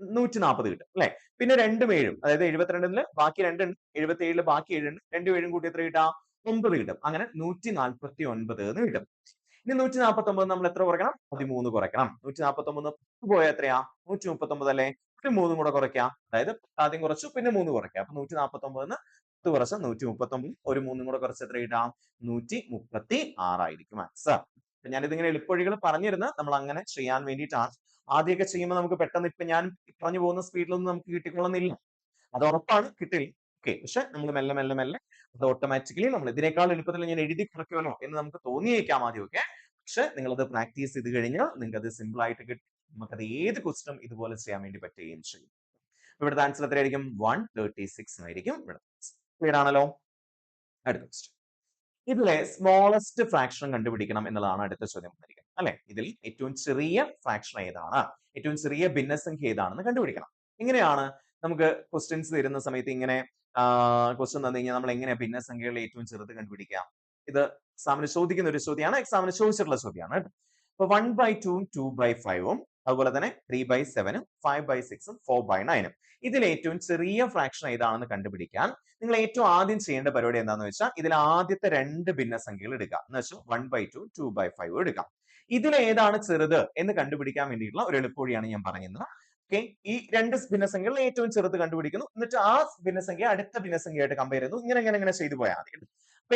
140 കിട്ടും. അല്ലെ, പിന്നെ 2ഉം 7ഉം അതായത് 72ല് ബാക്കി 2 ഉണ്ട്, 77ല് ബാക്കി 7 ഉണ്ട്, 2ഉം 7ഉം കൂട്ടി എത്ര കിട്ടാം? 9 കിട്ടും. അങ്ങനെ 149 എന്ന് കിട്ടും. ഇനി 149 നമ്മൾ എത്ര കുറയ്ക്കണം? 13 കുറയ്ക്കണം. 149 പോയാൽ എത്രയാ? 139 അല്ലേ? ഒരു 3 കൂടെ കുറയ്ക്കാം. അതായത് ആദ്യം കുറച്ചു പിന്നെ 3 കുറയ്ക്കാം. അപ്പൊ 149 10 കുറച്ച് 139, ഒരു 3 കൂടെ കുറച്ച് എത്ര കിട്ടാം? 136 ആയിരിക്കും ആൻസർ. ഞാനിതിങ്ങനെ എളുപ്പവഴികൾ പറഞ്ഞിരുന്ന നമ്മൾ അങ്ങനെ ചെയ്യാൻ വേണ്ടിയിട്ടാണ്. ആദ്യമൊക്കെ ചെയ്യുമ്പോൾ നമുക്ക് പെട്ടെന്ന് ഇപ്പൊ ഞാൻ പറഞ്ഞു പോകുന്ന സ്പീഡിലൊന്നും നമുക്ക് കിട്ടിക്കൊള്ളുന്നില്ല, അത് ഉറപ്പാണ് കിട്ടില്ല. ഓക്കെ, പക്ഷെ നമ്മൾ മെല്ലെ മെല്ലെ മെല്ലെ അത് ഓട്ടോമാറ്റിക്കലി നമ്മൾ ഇതിനേക്കാൾ എളുപ്പത്തിൽ ഞാൻ എഴുതി കുറയ്ക്കുമല്ലോ എന്ന് നമുക്ക് തോന്നിയേക്കാം ആദ്യമൊക്കെ. പക്ഷെ നിങ്ങളത് പ്രാക്ടീസ് ചെയ്ത് കഴിഞ്ഞാൽ നിങ്ങൾക്ക് അത് സിമ്പിൾ ആയിട്ട് കിട്ടും. നമുക്കത് ഏത് ക്വസ്റ്റ്യനും ഇതുപോലെ ചെയ്യാൻ വേണ്ടി പറ്റുകയും ചെയ്യും. ഇവിടുത്തെ ആൻസർ എത്രയായിരിക്കും? 136 ആയിരിക്കും ഇവിടെ. ക്ലിയർ ആണല്ലോ? അടുത്ത ക്വസ്റ്റ്യൻ. ഇതിലെ സ്മോളസ്റ്റ് ഫ്രാക്ഷൻ കണ്ടുപിടിക്കണം എന്നുള്ളതാണ് അടുത്ത ചോദ്യം വന്നിരിക്കുന്നത്. അല്ലെ, ഇതിൽ ഏറ്റവും ചെറിയ ഫ്രാക്ഷൻ ഏതാണ്, ഏറ്റവും ചെറിയ ഭിന്നസംഖ്യ ഏതാണെന്ന് കണ്ടുപിടിക്കണം. എങ്ങനെയാണ് നമുക്ക് ക്വസ്റ്റ്യൻസ് തരുന്ന സമയത്ത് ഇങ്ങനെ ക്വസ്റ്റ്യൻ തന്നു കഴിഞ്ഞാൽ നമ്മൾ എങ്ങനെയാ ഭിന്നസംഖ്യകളിൽ ഏറ്റവും ചെറുത് കണ്ടുപിടിക്കാം? ഇത് എക്സാമിന് ചോദിക്കുന്ന ഒരു ചോദ്യമാണ്, എക്സാമിന് ചോദിച്ചിട്ടുള്ള ചോദ്യമാണ്. അപ്പൊ 1/2 2/5 അതുപോലെ തന്നെ 3/7 5/6 4/9 ഇതിൽ ഏറ്റവും ചെറിയ ഫ്രാക്ഷൻ ഏതാണെന്ന് കണ്ടുപിടിക്കാൻ നിങ്ങൾ ഏറ്റവും ആദ്യം ചെയ്യേണ്ട പരിപാടി എന്താണെന്ന് വെച്ചാൽ ഇതിൽ ആദ്യത്തെ 2 ഭിന്നസംഖ്യകൾ എടുക്കുക. എന്ന് വെച്ചാൽ 1/2 2/5 എടുക്കാം. ഇതിൽ ഏതാണ് ചെറുത് എന്ന് കണ്ടുപിടിക്കാൻ വേണ്ടിയിട്ടുള്ള ഒരു എളുപ്പവഴിയാണ് ഞാൻ പറയുന്നത്. ഓക്കെ, ഈ 2 ഭിന്നസംഖ്യകൾ ഏറ്റവും ചെറുത് കണ്ടുപിടിക്കുന്നു, എന്നിട്ട് ആ ഭിന്നസംഖ്യ അടുത്ത ഭിന്നസംഖ്യയായിട്ട് കമ്പയർ ചെയ്യുന്നു. ഇങ്ങനെ ചെയ്തു പോയാൽ മതി. അപ്പൊ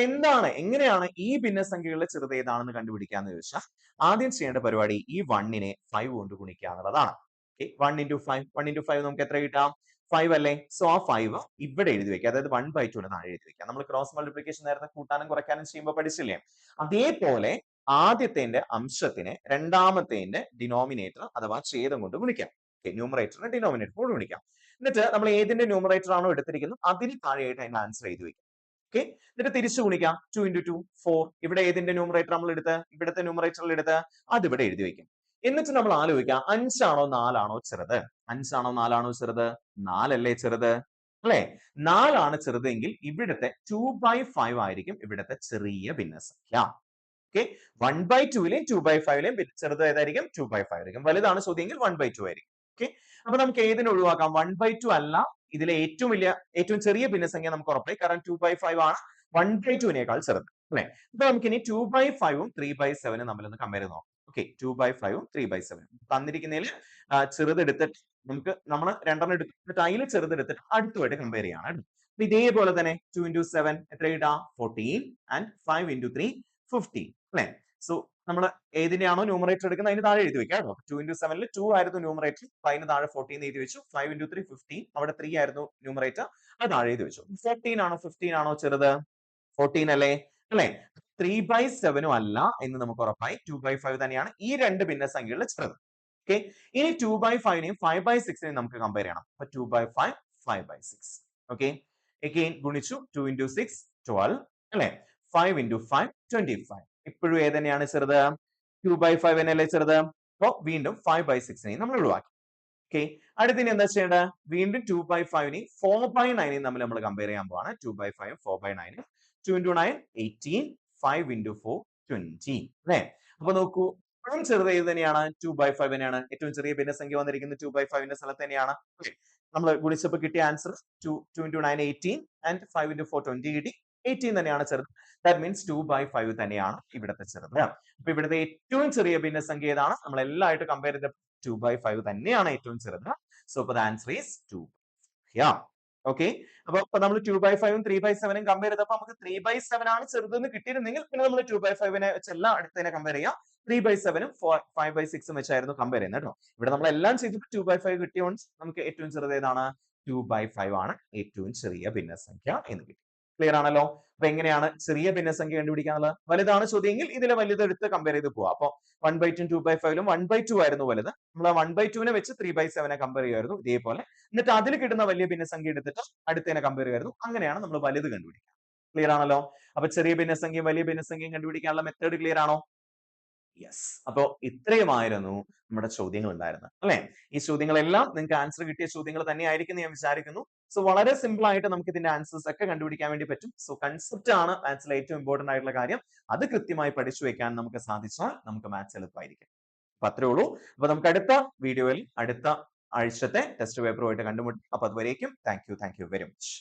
എങ്ങനെയാണ് ഈ ഭിന്നസംഖ്യകളിലെ ചെറുത് ഏതാണെന്ന് കണ്ടുപിടിക്കാന്ന് ചോദിച്ചാൽ ആദ്യം ചെയ്യേണ്ട പരിപാടി ഈ 1നെ 5 കൊണ്ട് ഗുണിക്കുക എന്നുള്ളതാണ്. ഓക്കെ, 1 into 5 നമുക്ക് എത്ര കിട്ടാം? 5 അല്ലേ? സോ ആ 5 ഇവിടെ എഴുതി വെക്കുക, അതായത് 1/2 താഴെ എഴുതി വെക്കുക. നമ്മൾ ക്രോസ് മൾട്ടിപ്ലിക്കേഷൻ നേരത്തെ കൂട്ടാനും കുറയ്ക്കാനും ചെയ്യുമ്പോൾ പഠിച്ചില്ലേ? അതേപോലെ ആദ്യത്തെ അംശത്തിനെ രണ്ടാമത്തെ ഡിനോമിനേറ്റർ അഥവാ ഛേദം കൊണ്ട് ഗുണിക്കാം. ന്യൂമറേറ്ററിനെ ഡിനോമിനേറ്റർ കൊണ്ട് ഗുണിക്കാം. എന്നിട്ട് നമ്മൾ ഏതിന്റെ ന്യൂമറേറ്റർ ആണോ എടുത്തിരിക്കുന്നത് അതിന് താഴെയായിട്ട് അതിന്റെ ആൻസർ എഴുതി വെക്കാം. ഓക്കെ, എന്നിട്ട് തിരിച്ചു ഗുണിക്കാം. 2 into 2 4. ഇവിടെ ഏതിന്റെ ന്യൂമറേറ്റർ നമ്മൾ എടുത്ത് ഇവിടുത്തെ ന്യൂമറേറ്ററിൽ എടുത്ത് അത് ഇവിടെ എഴുതി വെക്കും. എന്നിട്ട് നമ്മൾ ആലോചിക്കാം 5 ആണോ 4 ആണോ ചെറുത്? 5 ആണോ 4 ആണോ ചെറുത്? 4 അല്ലേ ചെറുത്? അല്ലെ, 4 ആണ് ചെറുതെങ്കിൽ ഇവിടുത്തെ 2/5 ആയിരിക്കും ഇവിടുത്തെ ചെറിയ ഭിന്നസംഖ്യ. ഓക്കെ, 1/2ലെയും 2/5ലെയും ചെറുത് ഏതായിരിക്കും? 2/5 ആയിരിക്കും. വലുതാണ് ചോദ്യമെങ്കിൽ 1/2 ആയിരിക്കും. ഓക്കെ, അപ്പൊ നമുക്ക് ഏതിനെ ഒഴിവാക്കാം? 1/2 അല്ല, ഇതിലെ ഏറ്റവും ചെറിയ ഭിന്നസംഖ്യ നമുക്ക് ഉറപ്പായി, കാരണം 2/5 ആണ് 1/2നേക്കാൾ ചെറുത്. അല്ലെ, അപ്പൊ നമുക്ക് ഇനി 2/5ഉം 3/7ഉം തമ്മിലൊന്ന് കമ്പയർ ചെയ്ത് നോക്കാം. ഓക്കെ 2/5 ഉം 3/7 തന്നിരിക്കുന്നതിൽ ചെറുതെടുത്തിട്ട് നമ്മൾ രണ്ടെണ്ണം എടുത്തിട്ട് അതിൽ ചെറുതെടുത്തിട്ട് അടുത്തുമായിട്ട് കമ്പയർ ചെയ്യാണ് കേട്ടോ. അപ്പൊ ഇതേപോലെ തന്നെ 2 into 7 എത്ര ഇടാ 14 and 5 into 3 15 അല്ലെ. സോ നമ്മൾ ഏതിനെയാണോ ന്യൂമറേറ്റർ എടുക്കുന്നത് അതിന് താഴെ എഴുതി വെക്കാം കേട്ടോ. 2 into 7 2 ആയിരുന്നു ന്യൂമറേറ്റർ, അതിന് താഴെ 14 എഴുതി വെച്ചു. 5 into 3 15, അവിടെ 3 ആയിരുന്നു ന്യൂമറേറ്റർ, അത് താഴെ എഴുതി വെച്ചു. 14 ആണോ 15 ആണോ ചെറുത്? 14 അല്ലേ? അല്ലേ? 3/7 അല്ല എന്ന് നമുക്ക് ഉറപ്പായി. 2/5 തന്നെയാണ് ഈ രണ്ട് ഭിന്നസംഖ്യകളിൽ ചെറുത്. ഓക്കെ, ഇനി 2/5നെയും 5/6നെയും നമുക്ക് കമ്പയർ ചെയ്യണം. അപ്പൊ 2/5 5/6. ഓക്കെ, again ഗുണിച്ചു 2 into 6 12 അല്ലെ, 5 into 5 25. ഇപ്പോഴും ഏതന്നെയാണ് ചെറുത്? 2/5 തന്നെയല്ലേ ചെറുത്? അപ്പൊ വീണ്ടും 5/6നെയും നമ്മൾ ഒഴിവാക്കി. ഓക്കെ, അടുത്തിന് എന്താ ചെയ്യേണ്ടത്? വീണ്ടും 2/5നെയും 4/9നെയും തമ്മിൽ നമ്മൾ കമ്പയർ ചെയ്യാൻ പോവാണ്. 2/5 4/9. 2 into 9 18, 5 into 4 20 അല്ലെ. അപ്പൊ നോക്കൂ, ഏറ്റവും ചെറുത് ഏത് തന്നെയാണ്? 2/5 തന്നെയാണ്. ഏറ്റവും ചെറിയ ഭിന്നസംഖ്യ വന്നിരിക്കുന്നത് 2/5ന്റെ സ്ഥലത്ത് തന്നെയാണ്. നമ്മൾ ഗുണിച്ചപ്പോൾ കിട്ടിയ ആൻസർ 2 into 9 18 and 5 into 4 20 കിട്ടി. 18 തന്നെയാണ് ചെറുത്. ദാറ്റ് മീൻസ് 2/5 തന്നെയാണ് ഇവിടുത്തെ ചെറുത്. അപ്പൊ ഇവിടുത്തെ ഏറ്റവും ചെറിയ ഭിന്നസംഖ്യ ഏതാണ്? നമ്മൾ എല്ലാമായിട്ട് കമ്പയർ ചെയ്ത 2/5 തന്നെയാണ് ഏറ്റവും ചെറുത്. സോ അപ്പൊ ദ ആൻസർ ഈസ് 2. ഓക്കെ, അപ്പൊ നമ്മൾ 2/5 ഉം 3/7 കമ്പയർ ചെയ്തപ്പോൾ നമുക്ക് 3/7 ആണ് ചെറുതെന്ന് കിട്ടിയിരുന്നെങ്കിൽ പിന്നെ നമ്മൾ 2/5നെ വെച്ച് എല്ലാം അടുത്തതിനെ കമ്പയർ ചെയ്യാം. 3/7 ഉം 5/6 ഉം വെച്ചായിരുന്നു കമ്പയർ ചെയ്യുന്നത് കേട്ടോ. ഇവിടെ നമ്മൾ എല്ലാം ചെയ്തിട്ട് 2/5 കിട്ടിയോണ്ട് നമുക്ക് ഏറ്റവും ചെറുത് ഏതാണ്? 2/5 ആണ് ഏറ്റവും ചെറിയ ഭിന്നസംഖ്യ എന്ന് കിട്ടി. ക്ലിയർ ആണല്ലോ? അപ്പൊ എങ്ങനെയാണ് ചെറിയ ഭിന്നസംഖ്യ കണ്ടുപിടിക്കാനുള്ളത്? വലുതാണ് ചോദ്യമെങ്കിൽ ഇതിലെ വലുത് എടുത്ത് കമ്പയർ ചെയ്ത് പോവാം. അപ്പൊ 1/2 2/5ലും 1/2 ആയിരുന്നു വലുത്. നമ്മൾ 1/2നെ വെച്ച് 3/7നെ കമ്പയർ ചെയ്യുമായിരുന്നു ഇതേപോലെ. എന്നിട്ട് അതിൽ കിട്ടുന്ന വലിയ ഭിന്നസംഖ്യ എടുത്തിട്ട് അടുത്തതിനെ കമ്പയർ ചെയ്യുമായിരുന്നു. അങ്ങനെയാണ് നമ്മൾ വലുത് കണ്ടുപിടിക്കുക. ക്ലിയർ ആണല്ലോ? അപ്പൊ ചെറിയ ഭിന്നസംഖ്യയും വലിയ ഭിന്നസംഖ്യയും കണ്ടുപിടിക്കാനുള്ള മെത്തേഡ് ക്ലിയർ ആണോ? യെസ്. അപ്പോ ഇത്രയുമായിരുന്നു നമ്മുടെ ചോദ്യങ്ങൾ ഉണ്ടായിരുന്നത് അല്ലെ. ഈ ചോദ്യങ്ങളെല്ലാം നിങ്ങൾക്ക് ആൻസർ കിട്ടിയ ചോദ്യങ്ങൾ തന്നെയായിരിക്കും ഞാൻ വിചാരിക്കുന്നു. സോ വളരെ സിമ്പിൾ ആയിട്ട് നമുക്ക് ഇതിന്റെ ആൻസേഴ്സ് ഒക്കെ കണ്ടുപിടിക്കാൻ വേണ്ടി പറ്റും. സോ കൺസെപ്റ്റ് ആണ് മാത്സിലെ ഏറ്റവും ഇമ്പോർട്ടന്റ് ആയിട്ടുള്ള കാര്യം. അത് കൃത്യമായി പഠിച്ചു വെക്കാൻ നമുക്ക് സാധിച്ചാൽ നമുക്ക് മാത്സ് എളുപ്പമായിരിക്കും. അപ്പൊ അത്രേ ഉള്ളൂ. അപ്പൊ നമുക്ക് അടുത്ത വീഡിയോയിൽ അടുത്ത ആഴ്ചത്തെ ടെസ്റ്റ് പേപ്പറുമായിട്ട് കണ്ടുമുട്ടാം. അപ്പൊ അതുവരേക്കും താങ്ക് യു വെരി മച്ച്.